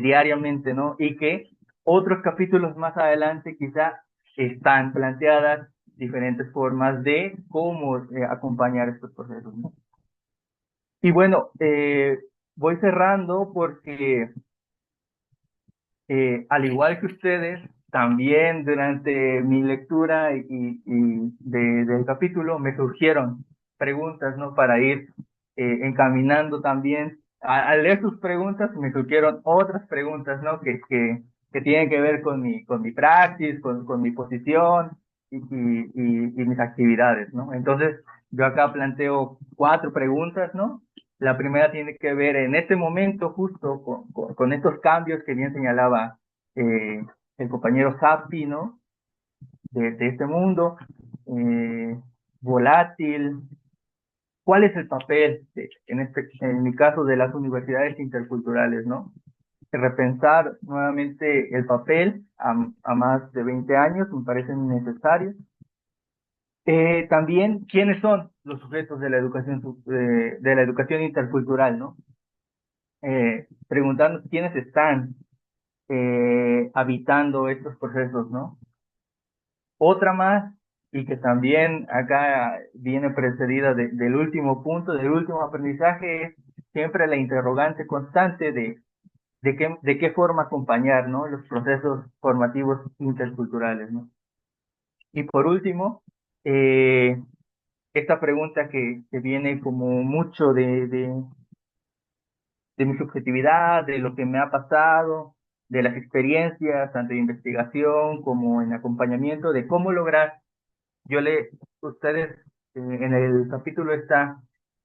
diariamente, ¿no? Y que otros capítulos más adelante quizá están planteadas diferentes formas de cómo acompañar estos procesos, ¿no? Y bueno, voy cerrando porque al igual que ustedes, también durante mi lectura del capítulo me surgieron preguntas, ¿no? Para ir encaminando también. Al leer sus preguntas me surgieron otras preguntas, ¿no? Que tienen que ver con mi praxis, con mi posición y mis actividades, ¿no? Entonces, yo acá planteo 4 preguntas, ¿no? La primera tiene que ver en este momento justo con estos cambios que bien señalaba eh, el compañero Zappi, ¿no? De este mundo volátil. ¿Cuál es el papel, en mi caso, de las universidades interculturales, ¿no? Repensar nuevamente el papel a más de 20 años me parece necesario. También, ¿quiénes son los sujetos de la educación intercultural, ¿no? Preguntarnos quiénes están habitando estos procesos, ¿no? Otra más, y que también acá viene precedida del último punto, del último aprendizaje, es siempre la interrogante constante de qué forma acompañar, ¿no? Los procesos formativos interculturales, ¿no? Y por último, eh, esta pregunta que viene como mucho de mi subjetividad, de lo que me ha pasado, de las experiencias, tanto de investigación como en acompañamiento, de cómo lograr, ustedes en el capítulo está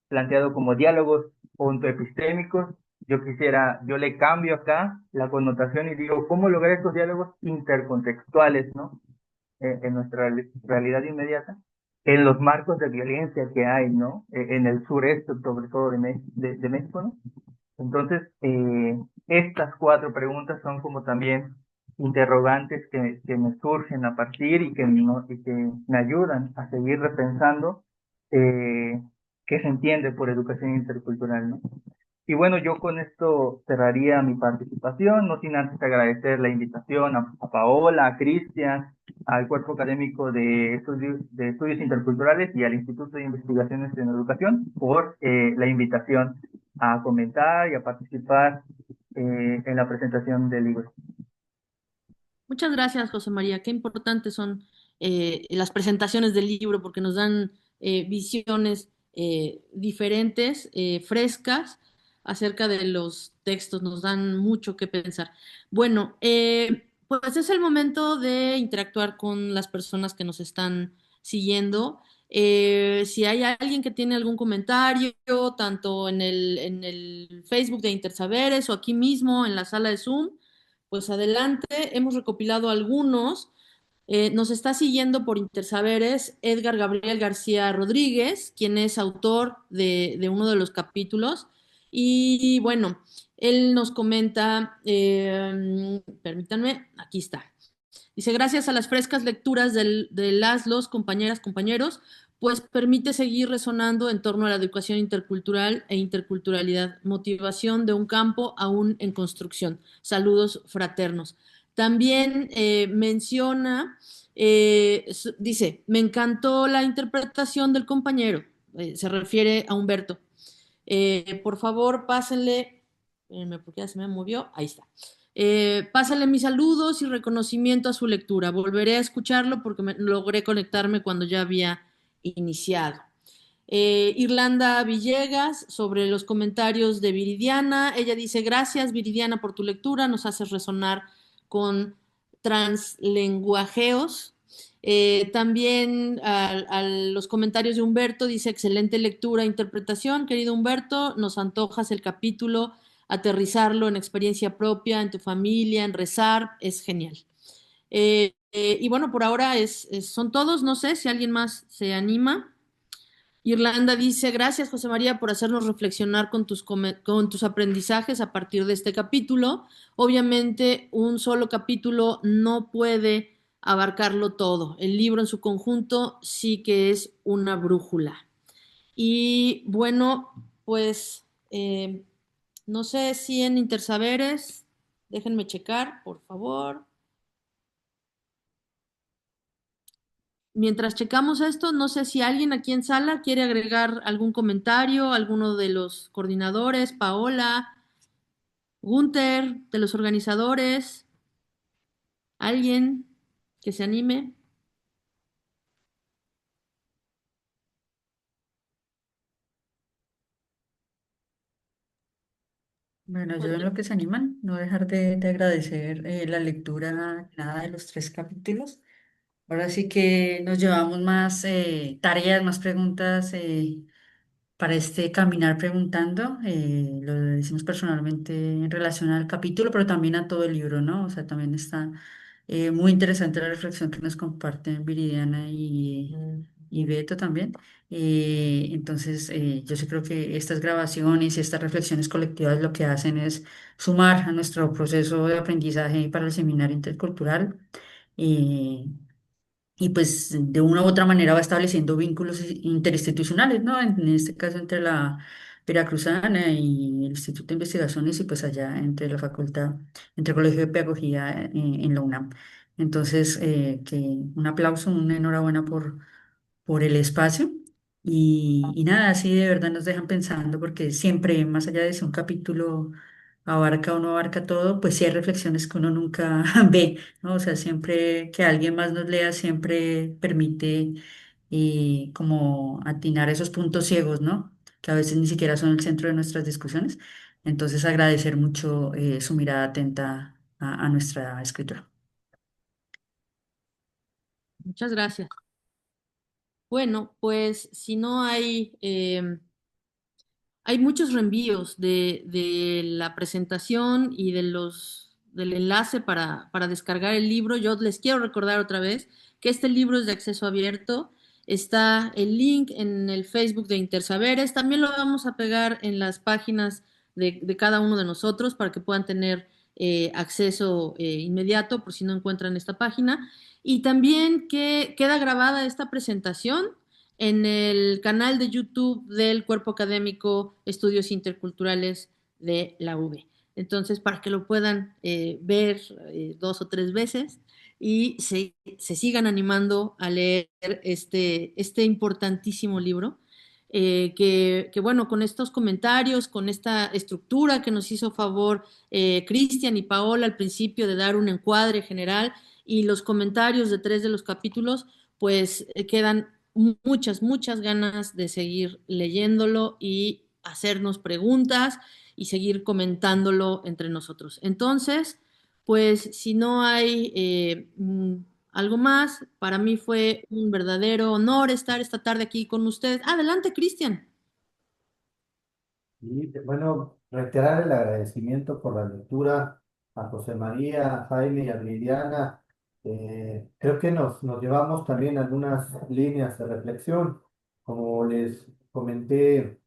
planteado como diálogos ontoepistémicos, yo le cambio acá la connotación y digo, ¿cómo lograr estos diálogos intercontextuales, ¿no? En nuestra realidad inmediata, en los marcos de violencia que hay, ¿no? En el sureste, sobre todo de México, ¿no? Entonces, estas 4 preguntas son como también interrogantes que me surgen a partir y que me ayudan a seguir repensando eh, qué se entiende por educación intercultural, ¿no? Y bueno, yo con esto cerraría mi participación, no sin antes agradecer la invitación a Paola, a Cristian, al Cuerpo Académico de Estudios Interculturales y al Instituto de Investigaciones en Educación por la invitación a comentar y a participar en la presentación del libro. Muchas gracias, José María. Qué importantes son las presentaciones del libro porque nos dan visiones diferentes, frescas acerca de los textos, nos dan mucho que pensar. Bueno, pues es el momento de interactuar con las personas que nos están siguiendo. Si hay alguien que tiene algún comentario, tanto en el Facebook de Intersaberes o aquí mismo en la sala de Zoom, pues adelante, hemos recopilado algunos. Nos está siguiendo por Intersaberes Edgar Gabriel García Rodríguez, quien es autor de uno de los capítulos. Y bueno, él nos comenta, permítanme, aquí está. Dice, gracias a las frescas lecturas de los compañeras, compañeros, pues permite seguir resonando en torno a la educación intercultural e interculturalidad, motivación de un campo aún en construcción. Saludos fraternos. También menciona, dice, me encantó la interpretación del compañero, se refiere a Humberto. Por favor, pásenle, porque ya se me movió, ahí está. Pásale mis saludos y reconocimiento a su lectura. Volveré a escucharlo porque logré conectarme cuando ya había iniciado. Irlanda Villegas, sobre los comentarios de Viridiana. Ella dice, gracias Viridiana por tu lectura, nos haces resonar con translenguajeos. También a los comentarios de Humberto dice, excelente lectura e interpretación, querido Humberto, nos antojas el capítulo, aterrizarlo en experiencia propia, en tu familia, en rezar, es genial. Y bueno, por ahora son todos, no sé si alguien más se anima. Irlanda dice, gracias José María por hacernos reflexionar con tus aprendizajes a partir de este capítulo. Obviamente un solo capítulo no puede abarcarlo todo. El libro en su conjunto sí que es una brújula. Y bueno, pues no sé si en Intersaberes, déjenme checar, por favor. mientras checamos esto, no sé si alguien aquí en sala quiere agregar algún comentario, alguno de los coordinadores, Paola, Gunther, de los organizadores, alguien que se anime. Bueno, yo en lo que se animan, no dejar de agradecer la lectura nada de los tres capítulos. Ahora sí que nos llevamos más tareas, más preguntas para este caminar preguntando. Lo decimos personalmente en relación al capítulo, pero también a todo el libro, ¿no? O sea, también está muy interesante la reflexión que nos comparten Viridiana y Beto también. Entonces, yo sí creo que estas grabaciones y estas reflexiones colectivas lo que hacen es sumar a nuestro proceso de aprendizaje para el seminario intercultural. eh, y pues de una u otra manera va estableciendo vínculos interinstitucionales, ¿no? En este caso entre la Veracruzana y el Instituto de Investigaciones y pues allá entre la facultad, entre el Colegio de Pedagogía en la UNAM. Entonces, que un aplauso, una enhorabuena por el espacio. Y nada, así de verdad nos dejan pensando, porque siempre, más allá de si un capítulo abarca o no abarca todo, pues sí hay reflexiones que uno nunca ve, ¿no? O sea, siempre que alguien más nos lea, siempre permite como atinar esos puntos ciegos, ¿no? Que a veces ni siquiera son el centro de nuestras discusiones. Entonces, agradecer mucho su mirada atenta a nuestra escritura. Muchas gracias. Bueno, pues si no hay muchos reenvíos de la presentación y del enlace para descargar el libro. Yo les quiero recordar otra vez que este libro es de acceso abierto. Está el link en el Facebook de Intersaberes. También lo vamos a pegar en las páginas de cada uno de nosotros para que puedan tener acceso inmediato por si no encuentran esta página. Y también que queda grabada esta presentación en el canal de YouTube del Cuerpo Académico Estudios Interculturales de la UB. Entonces, para que lo puedan ver 2 o 3 veces y se sigan animando a leer este importantísimo libro. Bueno, con estos comentarios, con esta estructura que nos hizo favor Cristian y Paola al principio de dar un encuadre general y los comentarios de 3 de los capítulos, pues quedan muchas ganas de seguir leyéndolo y hacernos preguntas y seguir comentándolo entre nosotros. Entonces, pues si no hay algo más, para mí fue un verdadero honor estar esta tarde aquí con ustedes. Adelante, Cristian. Y bueno, reiterar el agradecimiento por la lectura a José María, a Jaime y a Liliana. Creo que nos llevamos también algunas líneas de reflexión. Como les comenté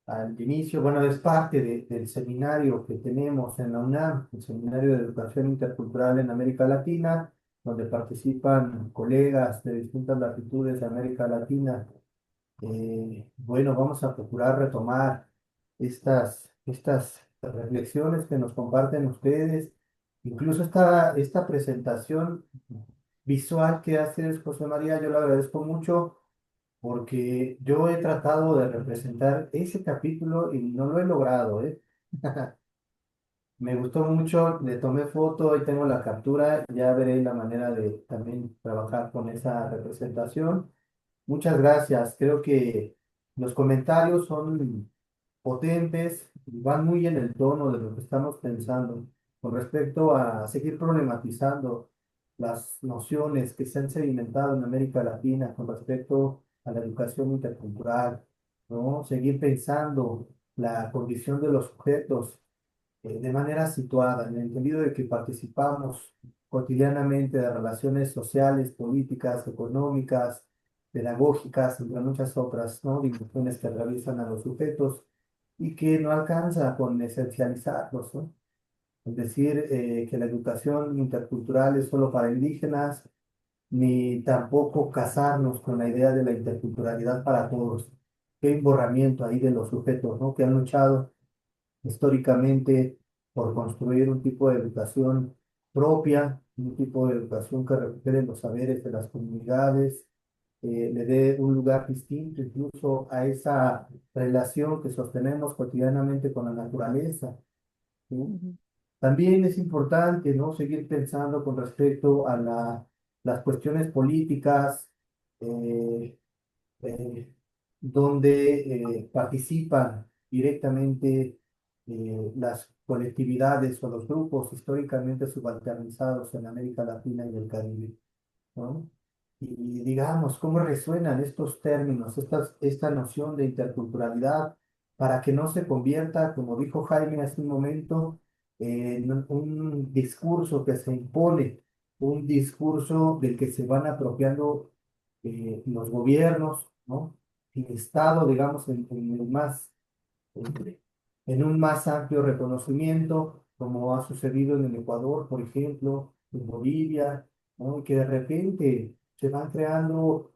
al inicio, bueno, es parte del seminario que tenemos en la UNAM, el Seminario de Educación Intercultural en América Latina, donde participan colegas de distintas latitudes de América Latina. Bueno, vamos a procurar retomar estas reflexiones que nos comparten ustedes, incluso esta presentación visual que haces, José María, yo le agradezco mucho porque yo he tratado de representar ese capítulo y no lo he logrado, ¿eh? Me gustó mucho, le tomé foto y tengo la captura, ya veré la manera de también trabajar con esa representación. Muchas gracias. Creo que los comentarios son potentes y van muy en el tono de lo que estamos pensando con respecto a seguir problematizando las nociones que se han sedimentado en América Latina con respecto a la educación intercultural, ¿no? Seguir pensando la condición de los sujetos de manera situada, en el entendido de que participamos cotidianamente de relaciones sociales, políticas, económicas, pedagógicas, entre muchas otras, ¿no? Dimensiones que atraviesan a los sujetos y que no alcanza con esencializarlos, ¿no? Es decir, que la educación intercultural es solo para indígenas, ni tampoco casarnos con la idea de la interculturalidad para todos. Qué emborramiento ahí de los sujetos, ¿no? Que han luchado históricamente por construir un tipo de educación propia, un tipo de educación que recupere los saberes de las comunidades le dé un lugar distinto incluso a esa relación que sostenemos cotidianamente con la naturaleza, ¿sí? Ujú. También es importante, ¿no?, seguir pensando con respecto a las cuestiones políticas, eh, eh, donde participan directamente las colectividades o los grupos históricamente subalternizados en América Latina y el Caribe, ¿no? Y digamos, ¿cómo resuenan estos términos, esta noción de interculturalidad, para que no se convierta, como dijo Jaime hace un momento, en un discurso que se impone, un discurso del que se van apropiando los gobiernos, ¿no? El Estado, digamos, en el más eh, en un más amplio reconocimiento, como ha sucedido en el Ecuador, por ejemplo, en Bolivia, ¿no? Y que de repente se van creando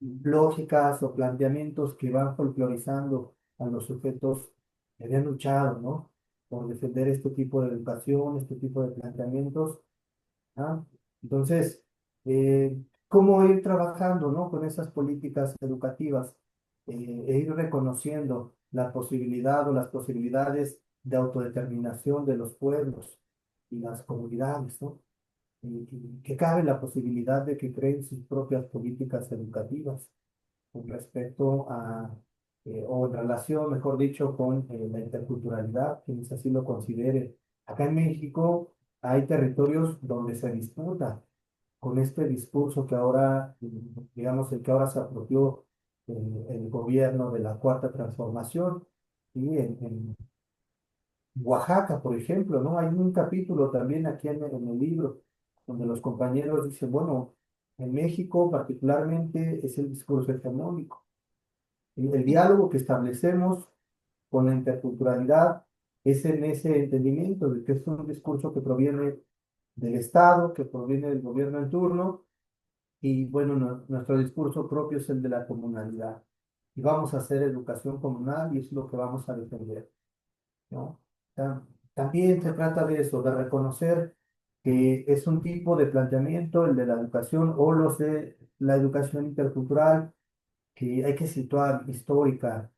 lógicas o planteamientos que van folclorizando a los sujetos que habían luchado, ¿no?, por defender este tipo de educación, este tipo de planteamientos. ¿Ah? Entonces, ¿cómo ir trabajando, ¿no?, con esas políticas educativas e ir reconociendo la posibilidad o las posibilidades de autodeterminación de los pueblos y las comunidades, ¿no? Y que cabe la posibilidad de que creen sus propias políticas educativas con respecto a, o en relación, mejor dicho, con la interculturalidad, quienes así lo consideren. Acá en México hay territorios donde se disputa con este discurso que ahora, digamos, el que ahora se apropió el gobierno de la Cuarta Transformación, y en Oaxaca, por ejemplo, ¿no? Hay un capítulo también aquí en el libro donde los compañeros dicen, bueno, en México particularmente es el discurso hegemónico. El diálogo que establecemos con la interculturalidad es en ese entendimiento de que es un discurso que proviene del Estado, que proviene del gobierno en turno, y bueno, nuestro discurso propio es el de la comunalidad. Y vamos a hacer educación comunal y es lo que vamos a defender, ¿no? También se trata de eso, de reconocer que es un tipo de planteamiento, el de la educación o los de la educación intercultural, que hay que situar histórica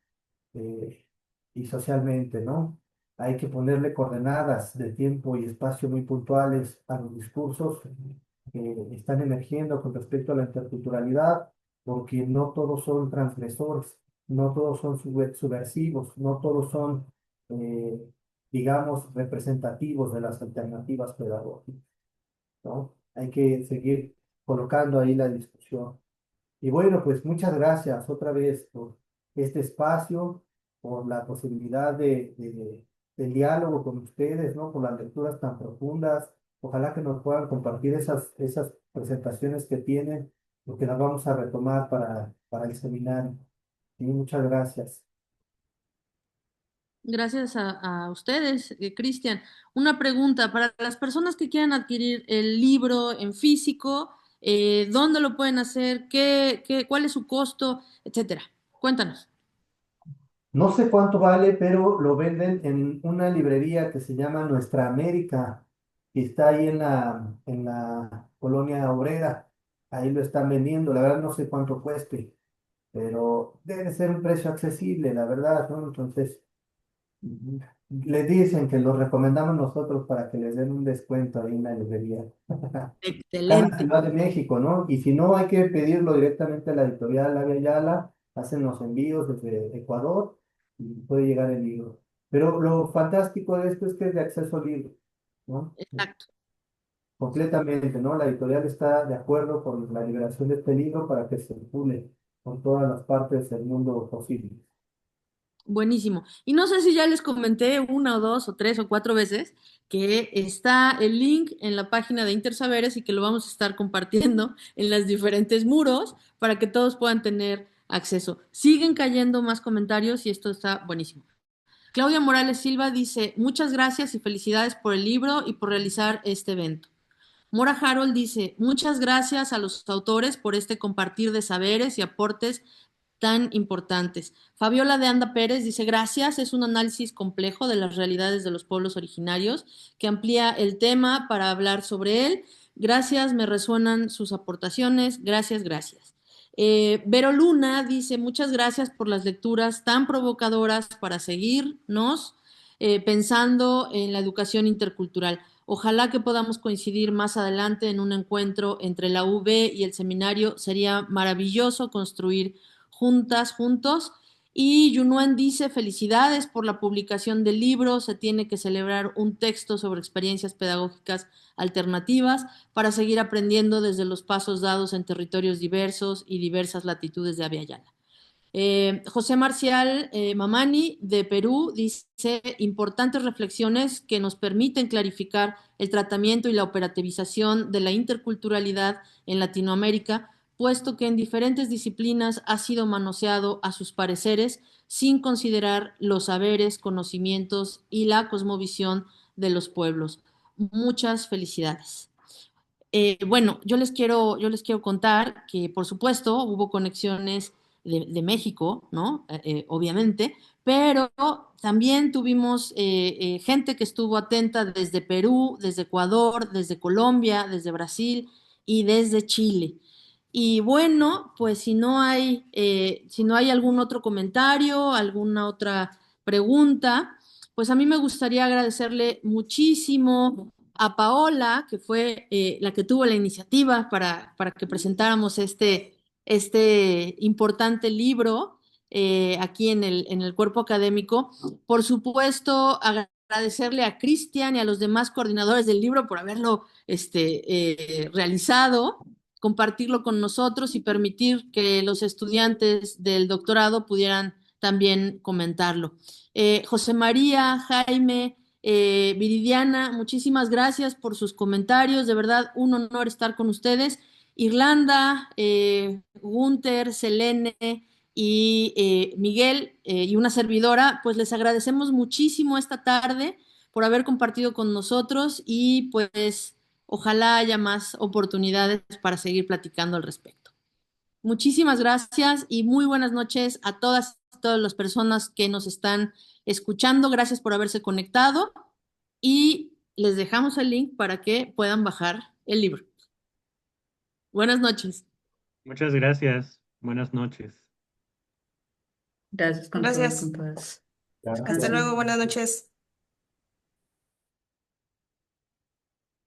eh, y socialmente, ¿no? Hay que ponerle coordenadas de tiempo y espacio muy puntuales a los discursos que están emergiendo con respecto a la interculturalidad, porque no todos son transgresores, no todos son subversivos, no todos son, eh, digamos, representativos de las alternativas pedagógicas, ¿no? Hay que seguir colocando ahí la discusión. Y bueno, pues muchas gracias otra vez por este espacio, por la posibilidad del diálogo con ustedes, ¿no? Por las lecturas tan profundas. Ojalá que nos puedan compartir esas presentaciones que tienen, porque las vamos a retomar para el seminario. Y muchas gracias. Gracias a ustedes, Cristian. Una pregunta, para las personas que quieran adquirir el libro en físico, ¿dónde lo pueden hacer? ¿Cuál es su costo? Etcétera. Cuéntanos. No sé cuánto vale, pero lo venden en una librería que se llama Nuestra América, que está ahí en la colonia obrera. Ahí lo están vendiendo. La verdad no sé cuánto cueste, pero debe ser un precio accesible, la verdad, ¿no? Entonces, mm, les dicen que lo recomendamos nosotros para que les den un descuento ahí en la librería. Acá en la Excelente. Ciudad de México, ¿no? Y si no, hay que pedirlo directamente a la editorial Avia Yala, hacen los envíos desde Ecuador y puede llegar el libro. Pero lo fantástico de esto es que es de acceso libre, ¿no? Exacto. Completamente, ¿no? La editorial está de acuerdo con la liberación de este libro para que se circule por todas las partes del mundo posible. Buenísimo. Y no sé si ya les comenté una o dos o tres o cuatro veces que está el link en la página de Intersaberes y que lo vamos a estar compartiendo en los diferentes muros para que todos puedan tener acceso. Siguen cayendo más comentarios y esto está buenísimo. Claudia Morales Silva dice, muchas gracias y felicidades por el libro y por realizar este evento. Mora Harold dice, muchas gracias a los autores por este compartir de saberes y aportes tan importantes. Fabiola de Anda Pérez dice, gracias, es un análisis complejo de las realidades de los pueblos originarios que amplía el tema para hablar sobre él. Gracias, me resuenan sus aportaciones. Gracias, gracias. Vero Luna dice, muchas gracias por las lecturas tan provocadoras para seguirnos pensando en la educación intercultural. Ojalá que podamos coincidir más adelante en un encuentro entre la UB y el seminario. Sería maravilloso construir juntas, juntos. Y Yunuen dice, felicidades por la publicación del libro. Se tiene que celebrar un texto sobre experiencias pedagógicas alternativas para seguir aprendiendo desde los pasos dados en territorios diversos y diversas latitudes de Abya Yala. José Marcial Mamani de Perú dice importantes reflexiones que nos permiten clarificar el tratamiento y la operativización de la interculturalidad en Latinoamérica, puesto que en diferentes disciplinas ha sido manoseado a sus pareceres sin considerar los saberes, conocimientos y la cosmovisión de los pueblos. Muchas felicidades. Bueno, yo les quiero contar que, por supuesto, hubo conexiones de México, ¿no? Obviamente, pero también tuvimos gente que estuvo atenta desde Perú, desde Ecuador, desde Colombia, desde Brasil y desde Chile. Y bueno, pues si no hay algún otro comentario, alguna otra pregunta, pues a mí me gustaría agradecerle muchísimo a Paola, que fue la que tuvo la iniciativa para que presentáramos este importante libro aquí en el cuerpo académico. Por supuesto, agradecerle a Cristian y a los demás coordinadores del libro por haberlo realizado, compartirlo con nosotros y permitir que los estudiantes del doctorado pudieran también comentarlo. José María, Jaime, Viridiana, muchísimas gracias por sus comentarios, de verdad un honor estar con ustedes. Irlanda, Gunther, Selene y Miguel y una servidora, pues les agradecemos muchísimo esta tarde por haber compartido con nosotros y pues ojalá haya más oportunidades para seguir platicando al respecto. Muchísimas gracias y muy buenas noches a todas las personas que nos están escuchando. Gracias por haberse conectado y les dejamos el link para que puedan bajar el libro. Buenas noches. Muchas gracias. Buenas noches. Gracias con todos, Gracias. con todas. Gracias. Hasta luego, buenas noches.